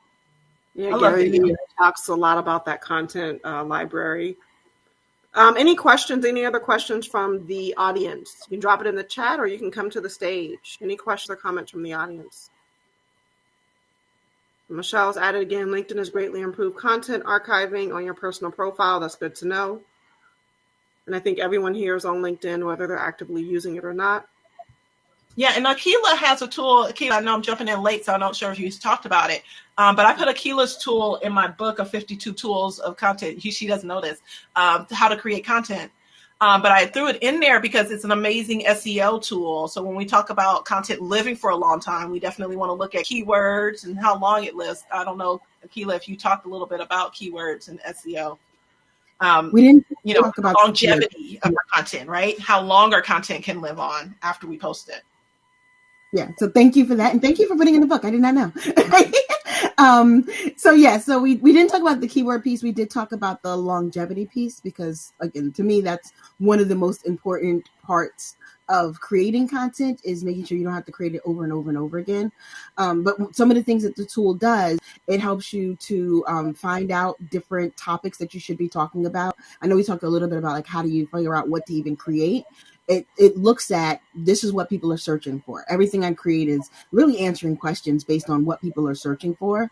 Yeah, Gary talks a lot about that content library. Any questions? Any other questions from the audience? You can drop it in the chat, or you can come to the stage. Any questions or comments from the audience? Michelle's added again, LinkedIn has greatly improved content archiving on your personal profile. That's good to know. And I think everyone here is on LinkedIn, whether they're actively using it or not.
Yeah, and Akila has a tool. Akila, I know I'm jumping in late, so I'm not sure if you talked about it. But I put Akila's tool in my book of 52 tools of content. She doesn't know this, how to create content. But I threw it in there because it's an amazing SEO tool. So when we talk about content living for a long time, we definitely want to look at keywords and how long it lives. I don't know, Akila, if you talked a little bit about keywords and SEO.
We didn't talk about
longevity of our content, right? How long our content can live on after we post it.
Yeah, so thank you for that, and thank you for putting in the book. I did not know. So we didn't talk about the keyword piece. We did talk about the longevity piece, because again, to me, that's one of the most important parts of creating content, is making sure you don't have to create it over and over and over again. But some of the things that the tool does, it helps you to find out different topics that you should be talking about. I know we talked a little bit about like how do you figure out what to even create. It looks at, this is what people are searching for. Everything I create is really answering questions based on what people are searching for.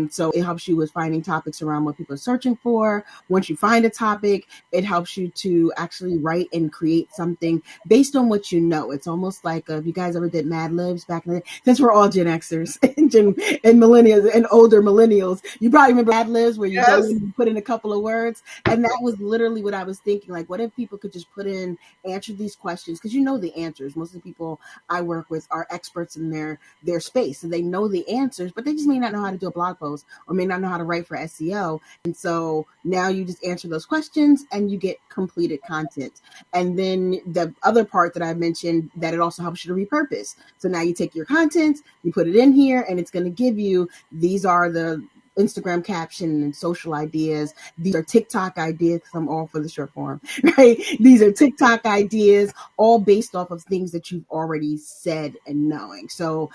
So it helps you with finding topics around what people are searching for. Once you find a topic, it helps you to actually write and create something based on what you know. It's almost like, if you guys ever did Mad Libs back in the day, since we're all Gen Xers and millennials and older millennials, you probably remember Mad Libs, where you go in and put in a couple of words. And that was literally what I was thinking. Like, what if people could just put in, answer these questions, because you know the answers. Most of the people I work with are experts in their space, and they know the answers, but they just may not know how to do a blog post, or may not know how to write for SEO. And so now you just answer those questions and you get completed content. And then the other part that I mentioned, that it also helps you to repurpose. So now you take your content, you put it in here, and it's going to give you, these are the Instagram caption and social ideas. These are TikTok ideas, because I'm all for the short form, right? These are TikTok ideas, all based off of things that you've already said and knowing. So,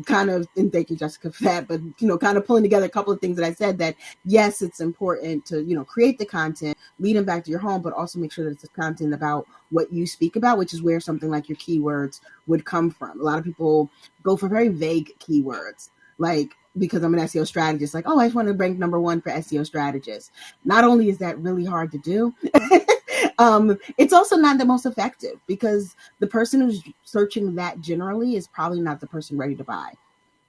kind of, and thank you, Jessica, for that, but, kind of pulling together a couple of things that I said, that yes, it's important to, create the content, lead them back to your home, but also make sure that it's content about what you speak about, which is where something like your keywords would come from. A lot of people go for very vague keywords, like, because I'm an SEO strategist, like, oh, I just want to rank number 1 for SEO strategists. Not only is that really hard to do, it's also not the most effective, because the person who's searching that generally is probably not the person ready to buy.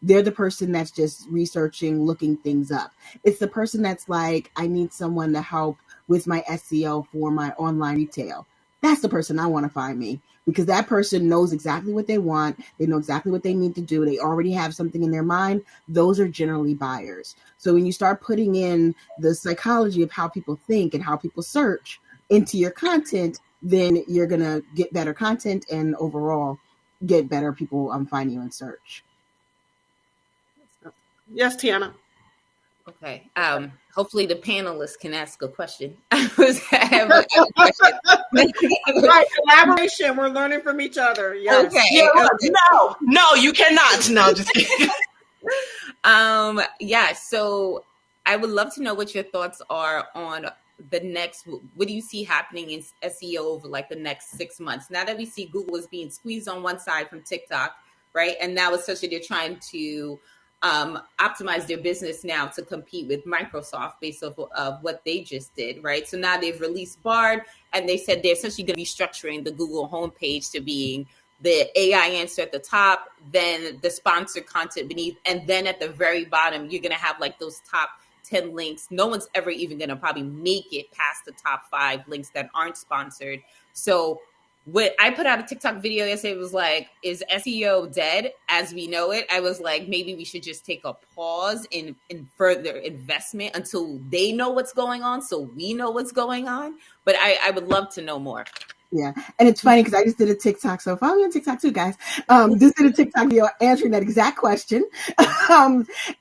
They're the person that's just researching, looking things up. It's the person that's like, I need someone to help with my SEO for my online retail. That's the person I want to find me, because that person knows exactly what they want. They know exactly what they need to do. They already have something in their mind. Those are generally buyers. So when you start putting in the psychology of how people think and how people search into your content, then you're going to get better content and overall get better people finding you in search.
Yes, Tiana.
Okay. Hopefully the panelists can ask a question. I have a question.
Right, collaboration. We're learning from each other. Yes.
Okay.
Yeah, okay. No, you cannot. No, just kidding.
Yeah. So I would love to know what your thoughts are on the next. What do you see happening in SEO over like the next 6 months? Now that we see Google is being squeezed on one side from TikTok, right? And now it's such that they're trying to optimize their business now to compete with Microsoft based off of what they just did, right? So now they've released Bard, and they said they're essentially going to be structuring the Google homepage to being the AI answer at the top, then the sponsored content beneath, and then at the very bottom, you're going to have like those top 10 links. No one's ever even going to probably make it past the top 5 links that aren't sponsored. So what I put out a TikTok video yesterday was like, is SEO dead as we know it? I was like, maybe we should just take a pause in further investment until they know what's going on, so we know what's going on. But I would love to know more.
Yeah. And it's funny because I just did a TikTok. So follow me on TikTok too, guys. Just did a TikTok video answering that exact question.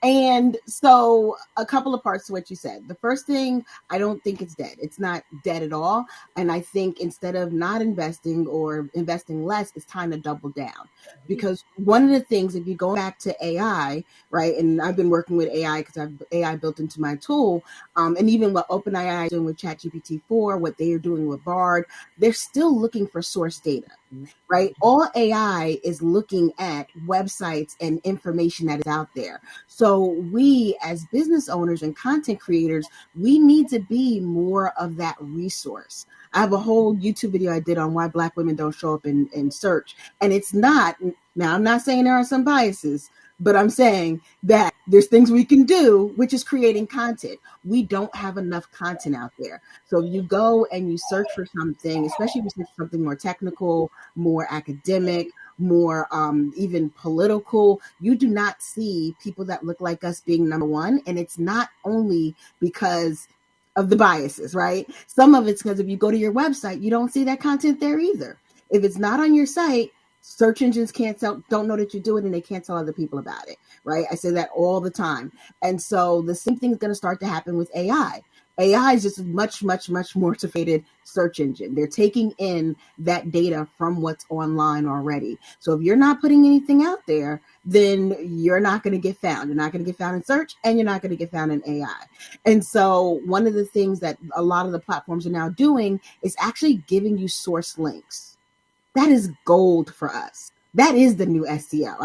And so a couple of parts to what you said. The first thing, I don't think it's dead. It's not dead at all. And I think instead of not investing or investing less, it's time to double down. Because one of the things, if you go back to AI, right, and I've been working with AI because I have AI built into my tool, and even what OpenAI is doing with ChatGPT-4, what they are doing with Bard, they're still looking for source data, right? All AI is looking at websites and information that is out there. So we as business owners and content creators, we need to be more of that resource. I have a whole YouTube video I did on why Black women don't show up in search. And it's not, now I'm not saying there are some biases, but I'm saying that there's things we can do, which is creating content. We don't have enough content out there. So if you go and you search for something, especially if you search for something more technical, more academic, more even political, you do not see people that look like us being number one. And it's not only because of the biases, right? Some of it's because if you go to your website, you don't see that content there either. If it's not on your site, search engines don't know that you do it, and they can't tell other people about it, right? I say that all the time. And so the same thing is going to start to happen with AI. AI is just a much, much, much more sophisticated search engine. They're taking in that data from what's online already. So if you're not putting anything out there, then you're not going to get found. You're not going to get found in search, and you're not going to get found in AI. And so one of the things that a lot of the platforms are now doing is actually giving you source links. That is gold for us. That is the new SEO.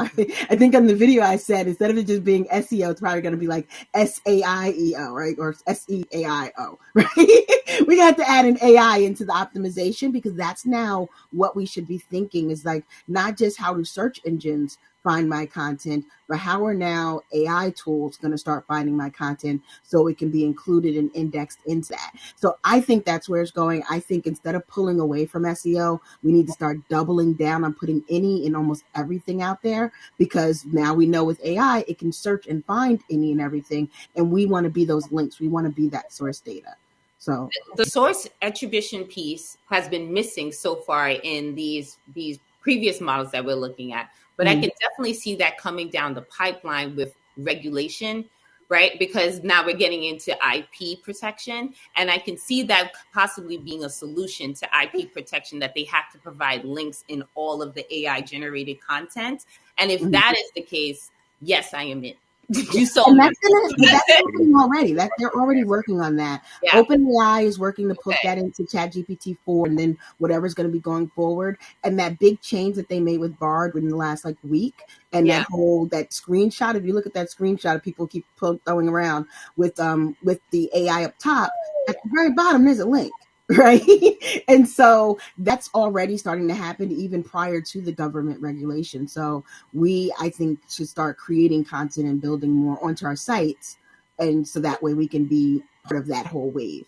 I think on the video I said, instead of it just being SEO, it's probably going to be like SAIEO, right? Or SEAIO, right? We got to add an AI into the optimization, because that's now what we should be thinking, is like not just how do search engines find my content, but how are now AI tools going to start finding my content so it can be included and indexed into that. So I think that's where it's going. I think instead of pulling away from SEO, we need to start doubling down on putting any and almost everything out there, because now we know with AI, it can search and find any and everything. And we want to be those links. We want to be that source data. So
the source attribution piece has been missing so far in these previous models that we're looking at. But I can definitely see that coming down the pipeline with regulation, right? Because now we're getting into IP protection, and I can see that possibly being a solution to IP protection, that they have to provide links in all of the AI generated content. And if that is the case, yes, I am in. You sold me.
That's happening already. They're already working on that. Yeah. OpenAI is working to put that into ChatGPT-4, and then whatever's going to be going forward. And that big change that they made with Bard within the last week, and that screenshot. If you look at that screenshot, people keep throwing around with the AI up top. At the very bottom, there's a link. Right. And so that's already starting to happen even prior to the government regulation. So I think, should start creating content and building more onto our sites. And so that way we can be part of that whole wave.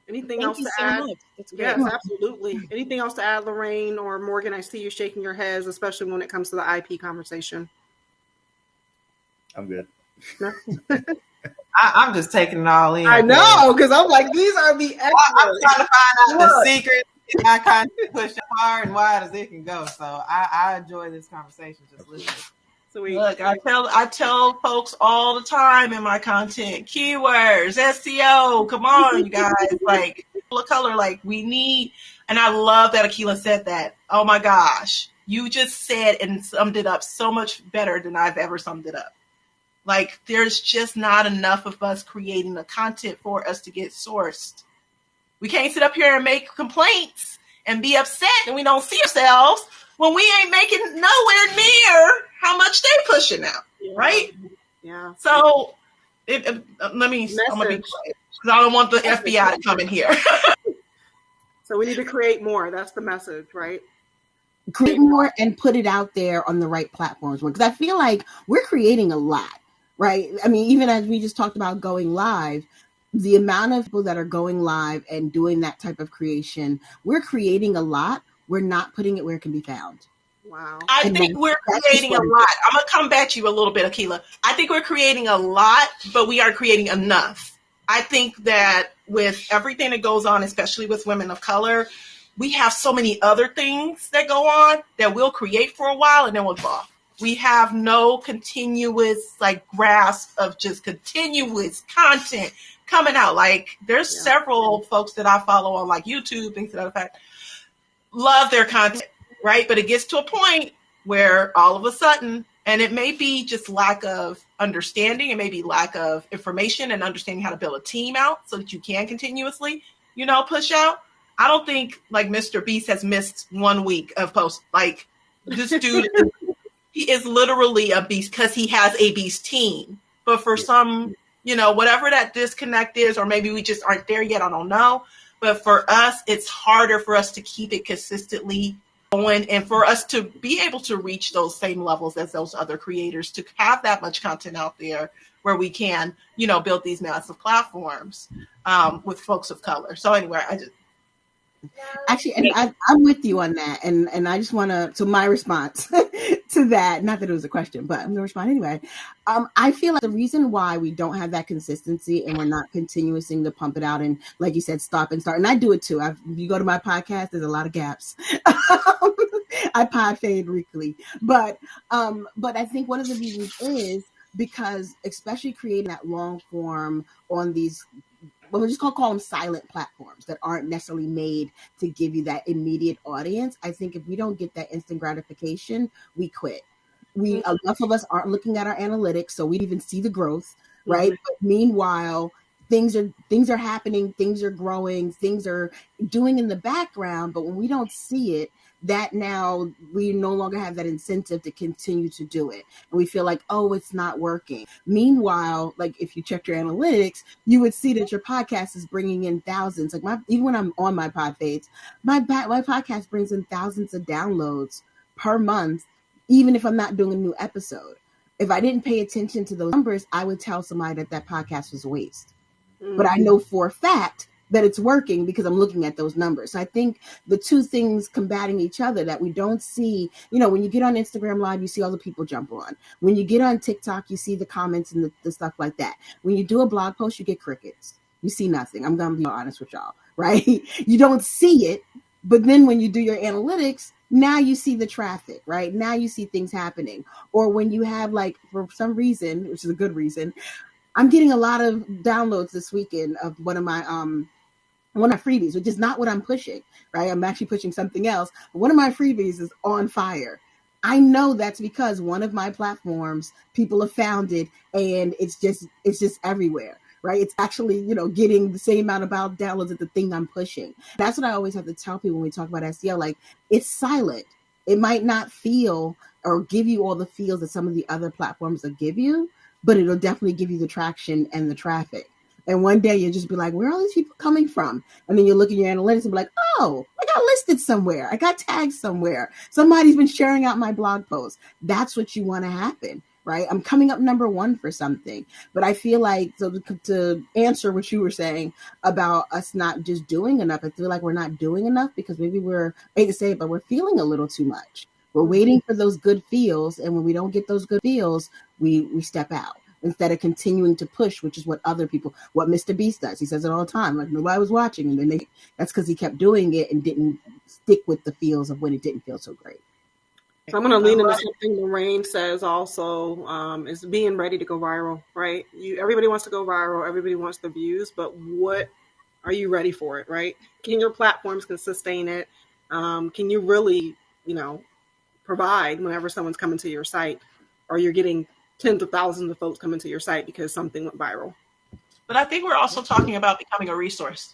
Anything else to add? Yes, absolutely. Anything else to add, Lorraine or Morgan? I see you shaking your heads, especially when it comes to the IP conversation.
I'm good.
I'm just taking it all in.
I know, because I'm like, these are the experts.
I'm trying to find out the secret in my content, push far and wide as it can go. So I enjoy this conversation, just listening.
Sweet.
Look, I tell folks all the time in my content, keywords, SEO, come on, you guys, like color, like we need, and I love that Akila said that. Oh my gosh, you just said and summed it up so much better than I've ever summed it up. Like, there's just not enough of us creating the content for us to get sourced. We can't sit up here and make complaints and be upset and we don't see ourselves when we ain't making nowhere near how much they pushing out, right?
Yeah.
So, I'm going to be quiet because I don't want the FBI to come in here.
So we need to create more. That's the message, right?
Create more and put it out there on the right platforms. Because I feel like we're creating a lot. Right. I mean, even as we just talked about going live, the amount of people that are going live and doing that type of creation, we're creating a lot. We're not putting it where it can be found.
Wow.
I think we're creating a lot. I'm going to come back to you a little bit, Akila. I think we're creating a lot, but we aren't creating enough. I think that with everything that goes on, especially with women of color, we have so many other things that go on that we'll create for a while and then we'll fall. We have no continuous grasp of just continuous content coming out. Like there's several folks that I follow on YouTube, things to that effect, love their content, right? But it gets to a point where all of a sudden, and it may be just lack of understanding, it may be lack of information and understanding how to build a team out so that you can continuously, push out. I don't think Mr. Beast has missed 1 week of posts. This dude, he is literally a beast because he has a beast team. But for some, whatever that disconnect is, or maybe we just aren't there yet, I don't know. But for us, it's harder for us to keep it consistently going and for us to be able to reach those same levels as those other creators, to have that much content out there where we can, build these massive platforms with folks of color. So anyway,
Actually, and I'm with you on that. And I just want to, so my response to that, not that it was a question, but I'm going to respond anyway. I feel like the reason why we don't have that consistency and we're not continuing to pump it out and, like you said, stop and start. And I do it too. You go to my podcast, there's a lot of gaps. I pod fade weekly. But I think one of the reasons is because, especially creating that long form on these, we're just going to call them silent platforms that aren't necessarily made to give you that immediate audience. I think if we don't get that instant gratification, we quit. Enough of us aren't looking at our analytics, so we even see the growth, right? But meanwhile, things are happening, things are growing, things are doing in the background, but when we don't see it, that now we no longer have that incentive to continue to do it. And we feel like, oh, it's not working. Meanwhile, if you check your analytics, you would see that your podcast is bringing in thousands. Even when I'm on my pod feeds, my podcast brings in thousands of downloads per month, even if I'm not doing a new episode. If I didn't pay attention to those numbers, I would tell somebody that podcast was a waste. But I know for a fact that it's working because I'm looking at those numbers. So I think the two things combating each other that we don't see, when you get on Instagram Live, you see all the people jump on. When you get on TikTok, you see the comments and the stuff like that. When you do a blog post, you get crickets. You see nothing. I'm going to be honest with y'all, right? You don't see it, but then when you do your analytics, now you see the traffic, right? Now you see things happening. Or when you have for some reason, which is a good reason, I'm getting a lot of downloads this weekend of one of my freebies, which is not what I'm pushing, right? I'm actually pushing something else. But one of my freebies is on fire. I know that's because one of my platforms, people have found it and it's just everywhere, right? It's actually, getting the same amount of downloads as the thing I'm pushing. That's what I always have to tell people when we talk about SEO. It's silent. It might not feel or give you all the feels that some of the other platforms will give you, but it'll definitely give you the traction and the traffic. And one day you'll just be like, where are all these people coming from? And then you look at your analytics and be like, oh, I got listed somewhere. I got tagged somewhere. Somebody's been sharing out my blog post. That's what you want to happen, right? I'm coming up number one for something. But I feel like, so to answer what you were saying about us not just doing enough, I feel like we're not doing enough because maybe I hate to say it, but we're feeling a little too much. We're waiting for those good feels. And when we don't get those good feels, we step out instead of continuing to push, which is what Mr. Beast does. He says it all the time. Nobody was watching. And then that's because he kept doing it and didn't stick with the feels of when it didn't feel so great.
So I'm going to lean into something Lorraine says also, is being ready to go viral, right? Everybody wants to go viral. Everybody wants the views, but what are you ready for it, right? Can your platforms sustain it? Can you really, provide whenever someone's coming to your site, or you're getting tens of thousands of folks coming to your site because something went viral?
But I think we're also talking about becoming a resource.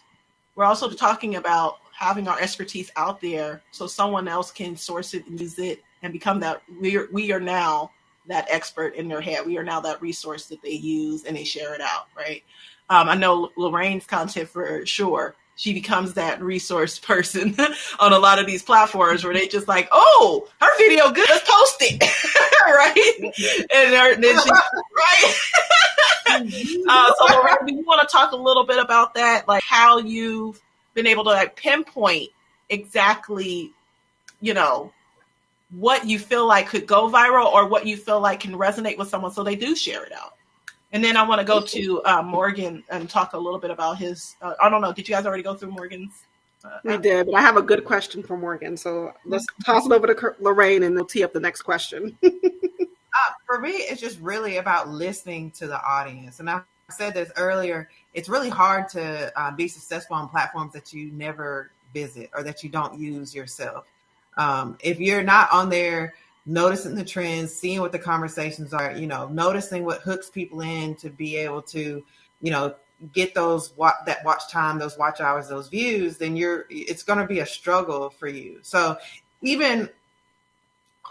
We're also talking about having our expertise out there so someone else can source it and use it and become that. We are now that expert in their head. We are now that resource that they use and they share it out, right? I know Lorraine's content for sure. She becomes that resource person on a lot of these platforms where they just like, oh, her video good, let's post it, right? And then she, right? So Lorraine, do you want to talk a little bit about that, like how you've been able to like pinpoint exactly, you know, what you feel like could go viral or what you feel like can resonate with someone so they do share it out? And then I want to go to Morgan and talk a little bit about his, I don't know, did you guys already go through Morgan's?
We did, but I have a good question for Morgan. So let's toss it over to Lorraine and we'll tee up the next question.
For me, it's just really about listening to the audience. And I said this earlier, it's really hard to be successful on platforms that you never visit or that you don't use yourself. If you're not on there noticing the trends, seeing what the conversations are, noticing what hooks people in to be able to, get that watch time, those watch hours, those views, then it's going to be a struggle for you. So even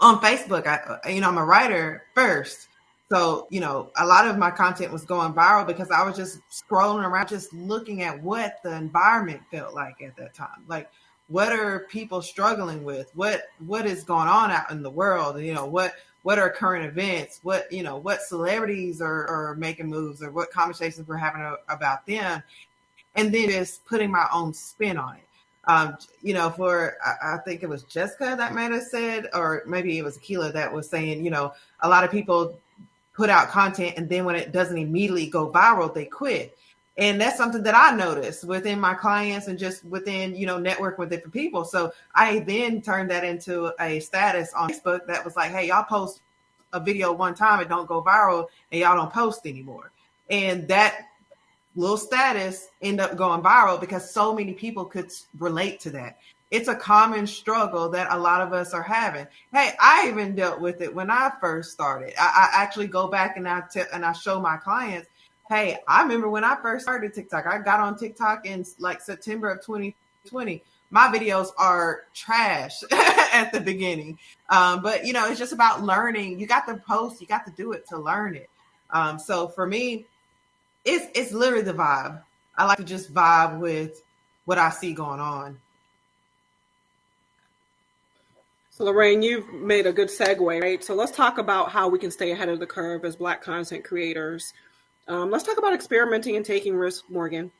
on Facebook, I'm a writer first. So, a lot of my content was going viral because I was just scrolling around, just looking at what the environment felt like at that time. Like, what are people struggling with? What is going on out in the world? What are current events? What celebrities are making moves, or what conversations we're having about them. And then just putting my own spin on it. I think it was Jessica that might have said, or maybe it was Akila that was saying, a lot of people put out content and then when it doesn't immediately go viral, they quit. And that's something that I noticed within my clients and just within, network with different people. So I then turned that into a status on Facebook that was like, hey, y'all post a video one time, it don't go viral and y'all don't post anymore. And that little status end up going viral because so many people could relate to that. It's a common struggle that a lot of us are having. Hey, I even dealt with it when I first started. I actually go back and I show my clients, hey, I remember when I first started TikTok. I got on TikTok in like September of 2020. My videos are trash at the beginning. But it's just about learning. You got to post, you got to do it to learn it. So for me, it's literally the vibe. I like to just vibe with what I see going on.
So Lorraine, you've made a good segue, right? So let's talk about how we can stay ahead of the curve as Black content creators. Let's talk about experimenting and taking risks, Morgan.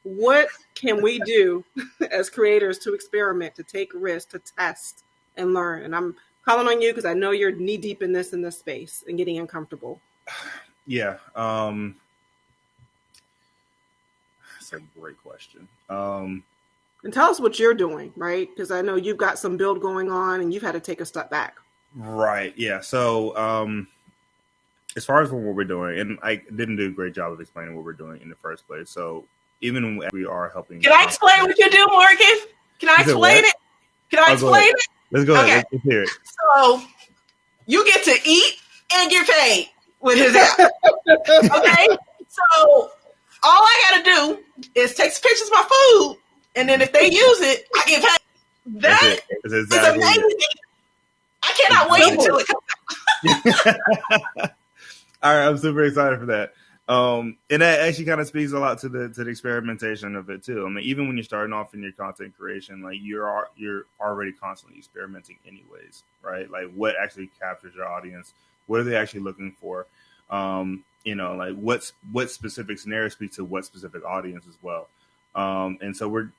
What can we do as creators to experiment, to take risks, to test and learn? And I'm calling on you because I know you're knee deep in this space and getting uncomfortable.
Yeah. That's a great question.
And tell us what you're doing, right? Because I know you've got some build going on and you've had to take a step back.
Right. Yeah. So as far as what we're doing, and I didn't do a great job of explaining what we're doing in the first place. So even when we are helping.
Can I explain what you do, Morgan? Can I explain it? Can I explain it?
Let's go ahead. Let's hear it.
So you get to eat and get paid with his app. Okay? So all I got to do is take some pictures of my food, and then if they use it, I get paid. That is amazing. I cannot wait until it comes out.
All right, I'm super excited for that. And that actually kind of speaks a lot to the experimentation of it too. I mean, even when you're starting off in your content creation, like you're already constantly experimenting anyways, right? Like what actually captures your audience? What are they actually looking for? Like what specific scenarios speak to what specific audience as well. And so we're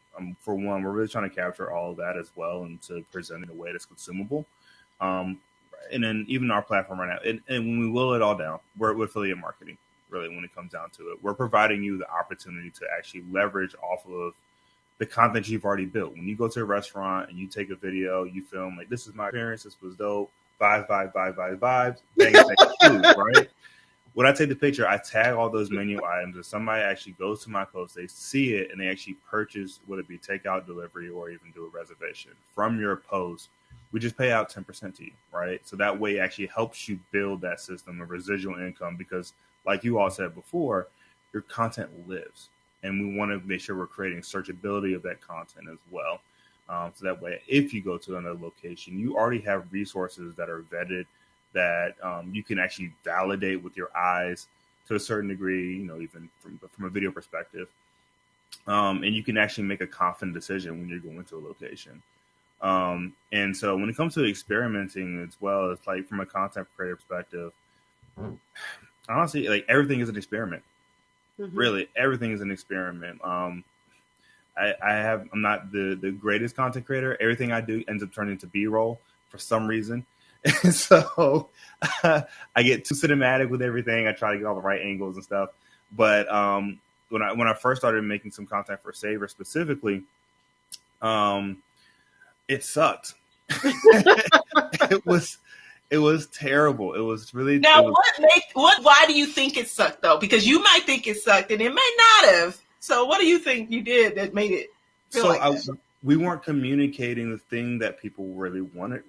really trying to capture all of that as well and to present it in a way that's consumable. And then even our platform right now, and when we will it all down, we're affiliate marketing, really, when it comes down to it. We're providing you the opportunity to actually leverage off of the content you've already built. When you go to a restaurant and you take a video, you film like, this is my experience, this was dope, vibes, bang, food, right? When I take the picture, I tag all those menu items. If somebody actually goes to my post, they see it, and they actually purchase, whether it be takeout, delivery, or even do a reservation from your post, we just pay out 10% to you, right? So that way it actually helps you build that system of residual income because, like you all said before, your content lives. And we want to make sure we're creating searchability of that content as well. So that way, if you go to another location, you already have resources that are vetted that you can actually validate with your eyes to a certain degree, even from a video perspective. And you can actually make a confident decision when you're going to a location. And so when it comes to experimenting as well, it's like from a content creator perspective, honestly, like everything is an experiment.
Mhm.
Really, everything is an experiment. I'm not the greatest content creator. Everything I do ends up turning into B-roll for some reason. And so I get too cinematic with everything. I try to get all the right angles and stuff. But when I first started making some content for Savor specifically, it sucked. It was terrible. It was really
Now,
it was,
why do you think it sucked though? Because you might think it sucked and it might not have. So what do you think you did that made it feel
so
like that?
we weren't communicating the thing that people really wanted.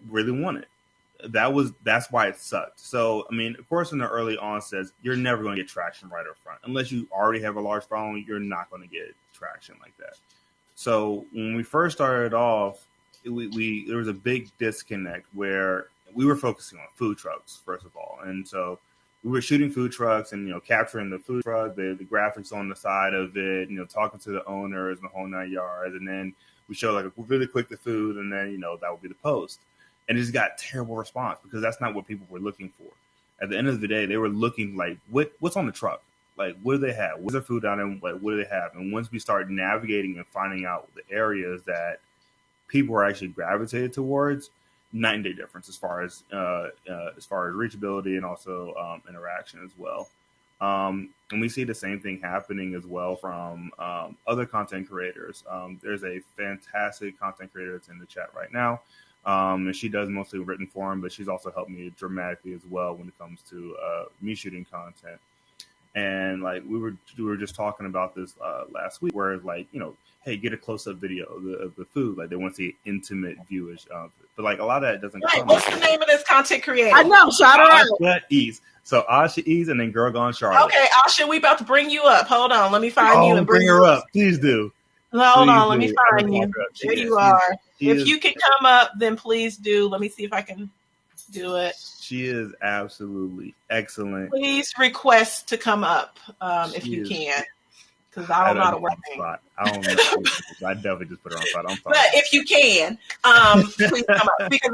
That's why it sucked. So I mean, of course, in the early onsets, you're never going to get traction right up front unless you already have a large following. You're not going to get traction like that. So when we first started off, we there was a big disconnect where we were focusing on food trucks first of all, and so we were shooting food trucks and capturing the food truck, the graphics on the side of it, talking to the owners and the whole 9 yards, and then we show like really quick the food, and then that would be the post, and it just got terrible response because that's not what people were looking for. At the end of the day, they were looking like what's on the truck. Like, what do they have? What's their food down there? Like, what do they have? And once we start navigating and finding out the areas that people are actually gravitated towards, night and day difference as far as reachability and also interaction as well. And we see the same thing happening as well from other content creators. There's a fantastic content creator that's in the chat right now. And she does mostly written form, but she's also helped me dramatically as well when it comes to me shooting content. And like we were just talking about this last week, where like hey, get a close up video of the food. Like they want to see intimate viewage of it, but like a lot of that doesn't.
Right. What's the name of this content creator?
I know, shout her out.
Asha Ease. So Asha Ease and then Girl Gone Charlotte.
Okay, Asha, we about to bring you up. Hold on, let me find you and
bring her up. Please do.
Hold on, let me find you. There you are. If you can come up, then please do. Let me see if I can do it.
She is absolutely excellent.
Please request to come up if you can, because I don't know how to work things.
I don't know. I definitely just put her on spot. I'm fine.
But if you can, please come up, because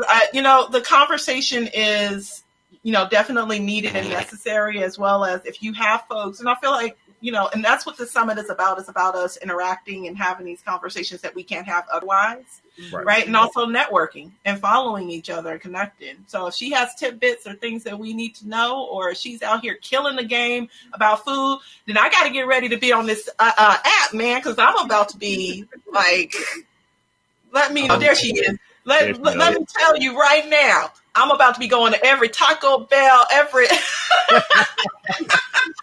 the conversation is definitely needed and necessary, as well as if you have folks, and I feel like and that's what the summit is about. It's about us interacting and having these conversations that we can't have otherwise. Right. And also networking and following each other and connecting. So if she has tidbits or things that we need to know, or she's out here killing the game about food, then I got to get ready to be on this app, man, because I'm about to be like, let me know. There she is. Let me tell you right now, I'm about to be going to every Taco Bell, every.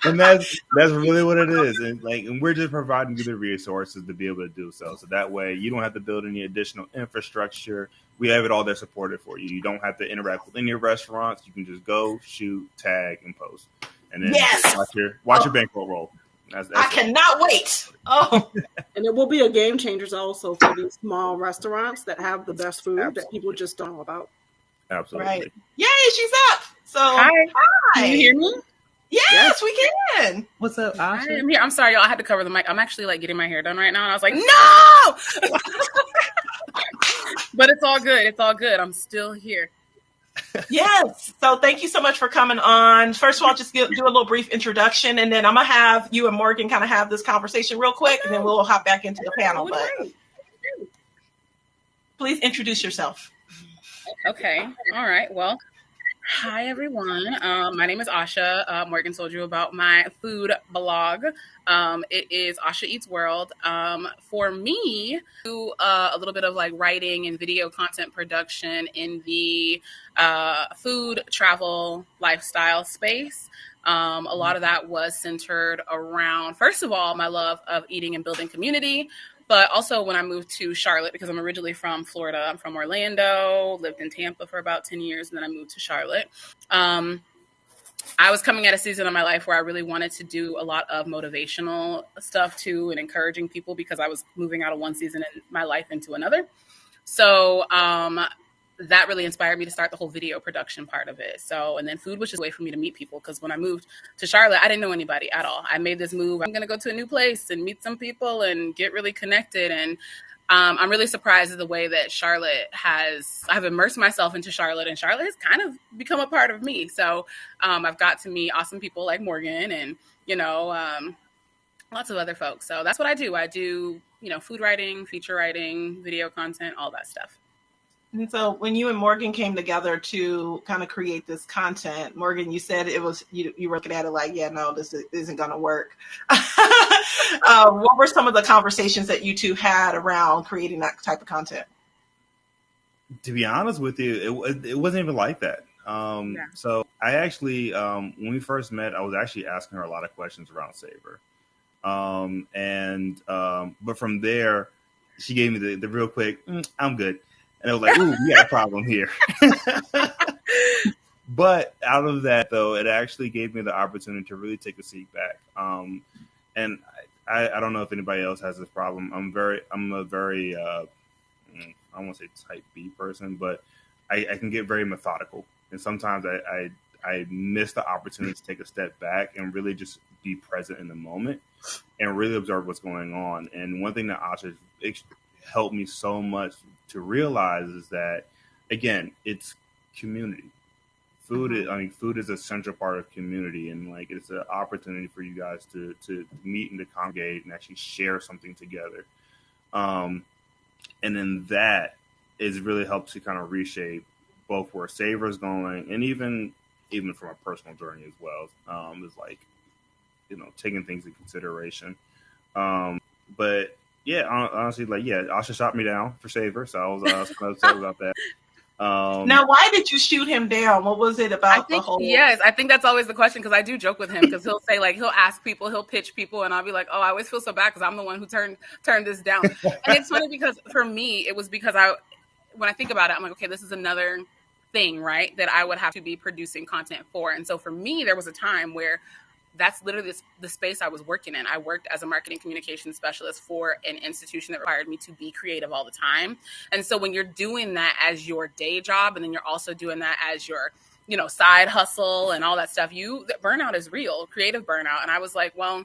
And that's really what it is. And we're just providing you the resources to be able to do so. So that way you don't have to build any additional infrastructure. We have it all there supported for you. You don't have to interact with any restaurants. You can just go, shoot, tag, and post. And then watch your bankroll roll. That's
I cannot wait. Oh,
and it will be a game changer also for these small restaurants that have the best food that people just don't know about.
Absolutely.
Right. Yay, she's up. So
hi. Can you hear me?
Yes, we can.
What's up, Asha?
I'm here. I'm sorry, y'all. I had to cover the mic. I'm actually like getting my hair done right now, and I was like, no. But it's all good. It's all good. I'm still here.
Yes. So thank you so much for coming on. First of all, just do a little brief introduction, and then I'm gonna have you and Morgan kind of have this conversation real quick, and then we'll hop back into the panel. But please introduce yourself.
Okay. All right. Well, hi everyone. My name is Asha. Morgan told you about my food blog. It is Asha Eats World. For me, do a little bit of like writing and video content production in the food, travel, lifestyle space. A lot of that was centered around, first of all, my love of eating and building community. But also when I moved to Charlotte, because I'm originally from Florida, I'm from Orlando, lived in Tampa for about 10 years, and then I moved to Charlotte. I was coming at a season of my life where I really wanted to do a lot of motivational stuff too, and encouraging people, because I was moving out of one season in my life into another. So that really inspired me to start the whole video production part of it. So, and then food was just a way for me to meet people, because when I moved to Charlotte, I didn't know anybody at all. I made this move. I'm going to go to a new place and meet some people and get really connected. And I'm really surprised at the way that I've immersed myself into Charlotte, and Charlotte has kind of become a part of me. So I've got to meet awesome people like Morgan and, lots of other folks. So that's what I do. I do, food writing, feature writing, video content, all that stuff.
And so when you and Morgan came together to kind of create this content, Morgan, you said it was, you were looking at it like, yeah, no, this isn't going to work. What were some of the conversations that you two had around creating that type of content?
To be honest with you, it wasn't even like that. So I actually, when we first met, I was actually asking her a lot of questions around Savor. But from there, she gave me the real quick, I'm good. And I was like, ooh, we got a problem here. But out of that, though, it actually gave me the opportunity to really take a seat back. And I don't know if anybody else has this problem. I'm a very, I don't want to say type B person, but I can get very methodical. And sometimes I miss the opportunity to take a step back and really just be present in the moment and really observe what's going on. And one thing that Asha helped me so much to realize is that, again, it's community. Food is a central part of community, and like it's an opportunity for you guys to meet and to congregate and actually share something together. And then that is really helps to kind of reshape both where Savor is going, and even from a personal journey as well. Is like, taking things into consideration. But yeah, honestly, Asha shot me down for Savor, so I was upset about that.
Now, why did you shoot him down? What was it about the whole?
Yes, I think that's always the question, because I do joke with him, because he'll say, like, he'll ask people, he'll pitch people, and I'll be like, oh, I always feel so bad because I'm the one who turned this down. And it's funny because for me, it was because when I think about it, I'm like, okay, this is another thing, right, that I would have to be producing content for. And so for me, there was a time where that's literally the space I was working in. I worked as a marketing communications specialist for an institution that required me to be creative all the time. And so when you're doing that as your day job, and then you're also doing that as your, side hustle and all that stuff, burnout is real, creative burnout. And I was like, well,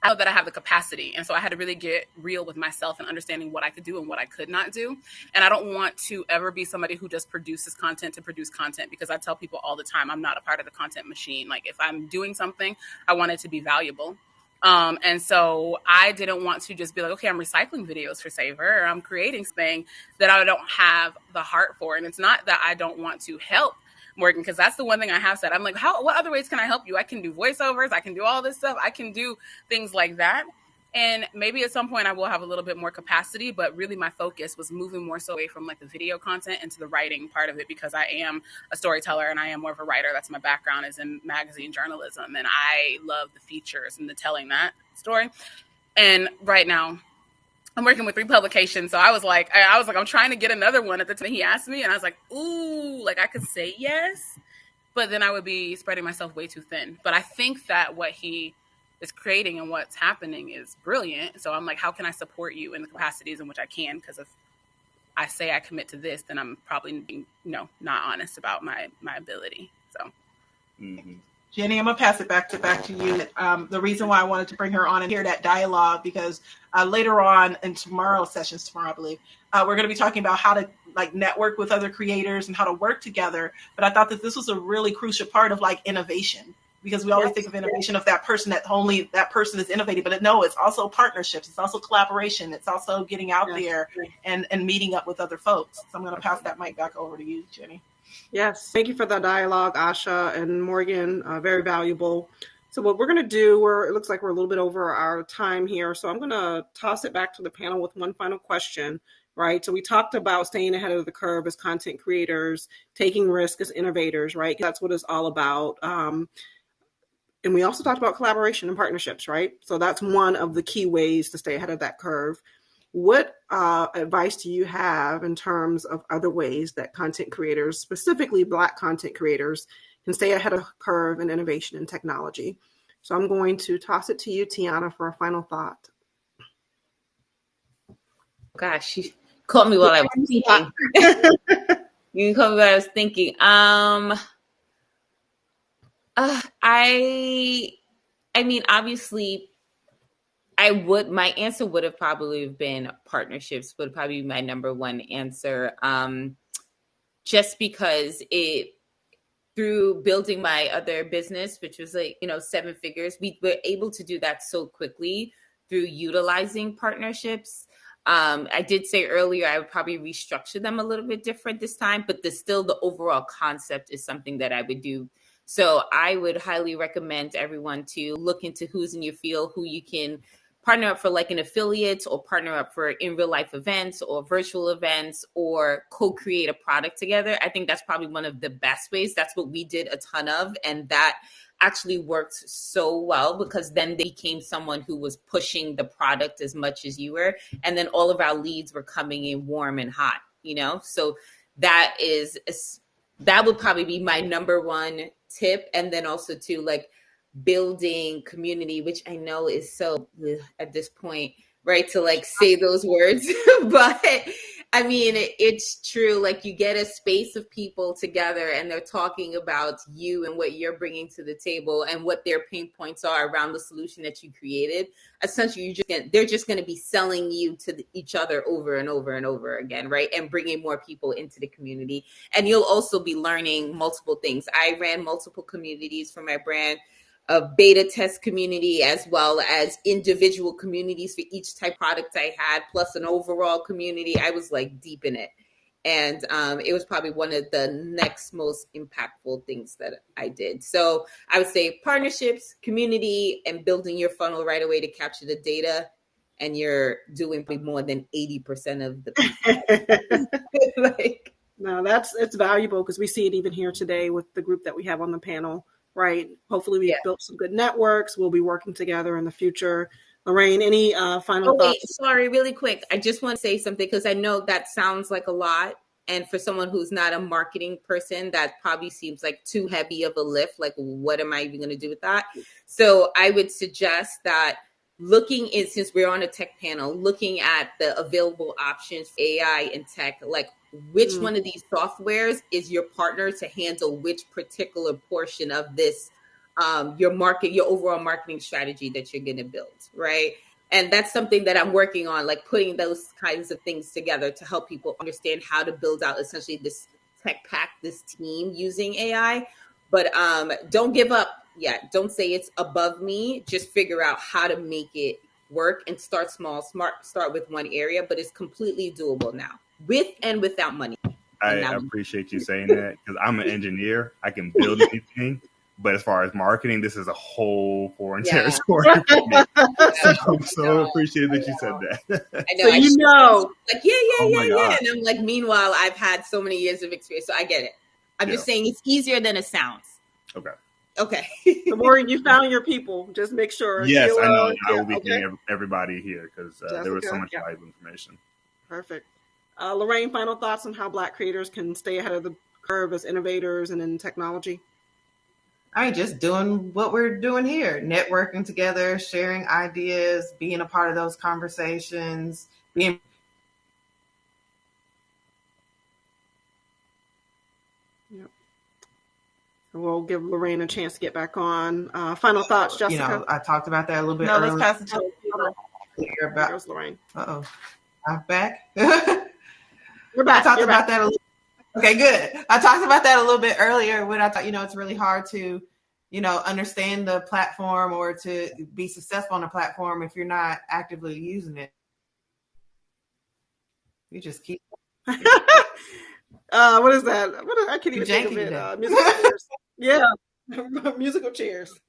I know that I have the capacity. And so I had to really get real with myself and understanding what I could do and what I could not do. And I don't want to ever be somebody who just produces content to produce content, because I tell people all the time, I'm not a part of the content machine. Like, if I'm doing something, I want it to be valuable. And so I didn't want to just be like, okay, I'm recycling videos for Savor, or I'm creating something that I don't have the heart for. And it's not that I don't want to help Morgan, because that's the one thing I have said. I'm like, what other ways can I help you? I can do voiceovers. I can do all this stuff. I can do things like that. And maybe at some point I will have a little bit more capacity, but really my focus was moving more so away from like the video content into the writing part of it, because I am a storyteller and I am more of a writer. That's my background, is in magazine journalism. And I love the features and the telling that story. And right now I'm working with 3 publications. So I was like, I'm trying to get another one at the time he asked me. And I was like, ooh, like I could say yes, but then I would be spreading myself way too thin. But I think that what he is creating and what's happening is brilliant. So I'm like, how can I support you in the capacities in which I can? Because if I say I commit to this, then I'm probably being, not honest about my ability. So.
Mm-hmm.
Jenny, I'm going to pass it back to you. The reason why I wanted to bring her on and hear that dialogue, because later on in tomorrow, I believe, we're going to be talking about how to like network with other creators and how to work together. But I thought that this was a really crucial part of like innovation, because we always think of innovation of that person, that only that person is innovating. But no, it's also partnerships. It's also collaboration. It's also getting out there and meeting up with other folks. So I'm going to pass that mic back over to you, Jenny.
Yes, thank you for the dialogue, Asha and Morgan. Very valuable. So what we're going to do, it looks like we're a little bit over our time here. So I'm going to toss it back to the panel with one final question, right? So we talked about staying ahead of the curve as content creators, taking risks as innovators, right? That's what it's all about. And we also talked about collaboration and partnerships, right? So that's one of the key ways to stay ahead of that curve. What advice do you have in terms of other ways that content creators, specifically Black content creators, can stay ahead of the curve in innovation and technology? So I'm going to toss it to you, Tiana, for a final thought.
Gosh, you caught me while I was thinking. You caught me while I was thinking. I mean, obviously, my answer would have probably been partnerships would probably be my number one answer. Just because through building my other business, which was like, 7 figures, we were able to do that so quickly through utilizing partnerships. I did say earlier, I would probably restructure them a little bit different this time, but still the overall concept is something that I would do. So I would highly recommend everyone to look into who's in your field, who you can partner up for like an affiliate, or partner up for in real life events or virtual events, or co-create a product together. I think that's probably one of the best ways. That's what we did a ton of. And that actually worked so well, because then they became someone who was pushing the product as much as you were. And then all of our leads were coming in warm and hot, So that would probably be my number one tip. And then also too, like, building community, which I know is so at this point, right, to like say those words, but I mean, it's true. Like, you get a space of people together and they're talking about you and what you're bringing to the table and what their pain points are around the solution that you created. Essentially, they're just going to be selling you to each other over and over and over again, right? And bringing more people into the community. And you'll also be learning multiple things. I ran multiple communities for my brand, a beta test community, as well as individual communities for each type of product I had, plus an overall community. I was like deep in it. And it was probably one of the next most impactful things that I did. So I would say partnerships, community, and building your funnel right away to capture the data. And you're doing more than 80% of the
like, no, it's valuable, because we see it even here today with the group that we have on the panel. Right. Hopefully we've built some good networks. We'll be working together in the future. Lorraine, any final thoughts?
Sorry, really quick. I just want to say something, because I know that sounds like a lot. And for someone who's not a marketing person, that probably seems like too heavy of a lift. Like, what am I even going to do with that? So I would suggest that since we're on a tech panel, looking at the available options for AI and tech, like, which one of these softwares is your partner to handle which particular portion of this, your overall marketing strategy that you're going to build, right? And that's something that I'm working on, like putting those kinds of things together to help people understand how to build out essentially this tech pack, this team using AI. But don't give up yet. Don't say it's above me. Just figure out how to make it work and start small. Start with one area, but it's completely doable now, with and without money.
I appreciate you saying that, because I'm an engineer. I can build anything. But as far as marketing, this is a whole foreign territory for me. So I'm so appreciative that you said that.
I know.
So
like, yeah. And I'm like, meanwhile, I've had so many years of experience, so I get it. I'm just saying it's easier than it sounds. Okay.
The more you found your people, just make sure.
Yes, I know. I will be getting everybody here, because there was so much valuable information.
Perfect. Lorraine, final thoughts on how Black creators can stay ahead of the curve as innovators and in technology?
I mean, just doing what we're doing here, networking together, sharing ideas, being a part of those conversations, being.
Yep. We'll give Lorraine a chance to get back on. Final thoughts, Jessica?
I talked about that a little bit earlier.
Let's pass it to
There's Lorraine.
Uh-oh. I'm back.
We're back.
I talked about that a little. Okay, good. I talked about that a little bit earlier when I thought, it's really hard to, understand the platform or to be successful on a platform if you're not actively using it. You just keep.
What is that? I can't even think of it. Musical chairs. Yeah, musical chairs.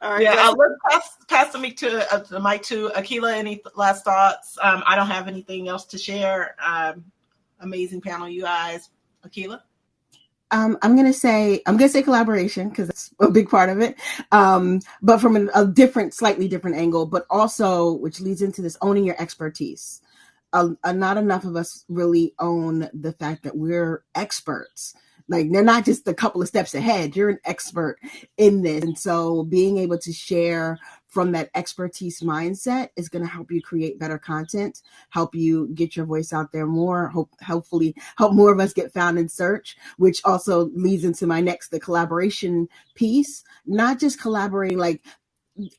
All right.
Yeah, let's pass the mic to Akilah. Any last thoughts? I don't have anything else to share. Amazing panel, you guys. Akilah?
I'm gonna say collaboration, because that's a big part of it. But from a slightly different angle, but also, which leads into this, owning your expertise. Not enough of us really own the fact that we're experts. Like, they're not just a couple of steps ahead. You're an expert in this. And so being able to share from that expertise mindset is going to help you create better content, help you get your voice out there more, hopefully help more of us get found in search, which also leads into my next, the collaboration piece. Not just collaborating, like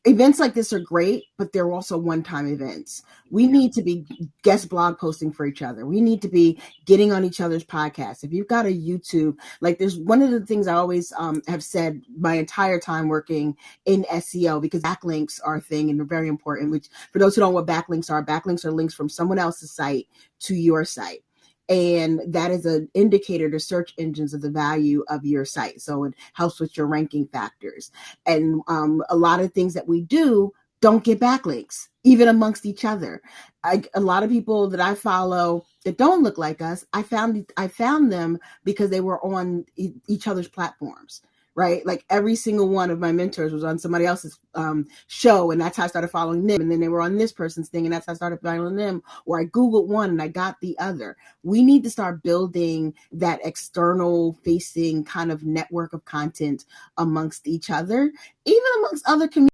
events like this are great, but they're also one-time events. We need to be guest blog posting for each other. We need to be getting on each other's podcasts. If you've got a YouTube, like there's one of the things I always have said my entire time working in SEO, because backlinks are a thing and they're very important, which for those who don't know what backlinks are links from someone else's site to your site. And that is an indicator to search engines of the value of your site. So it helps with your ranking factors. And a lot of things that we do don't get backlinks, even amongst each other. A lot of people that I follow that don't look like us, I found them because they were on each other's platforms. Right? Like every single one of my mentors was on somebody else's show, and that's how I started following them. And then they were on this person's thing, and that's how I started following them. Or I Googled one and I got the other. We need to start building that external facing kind of network of content amongst each other, even amongst other communities.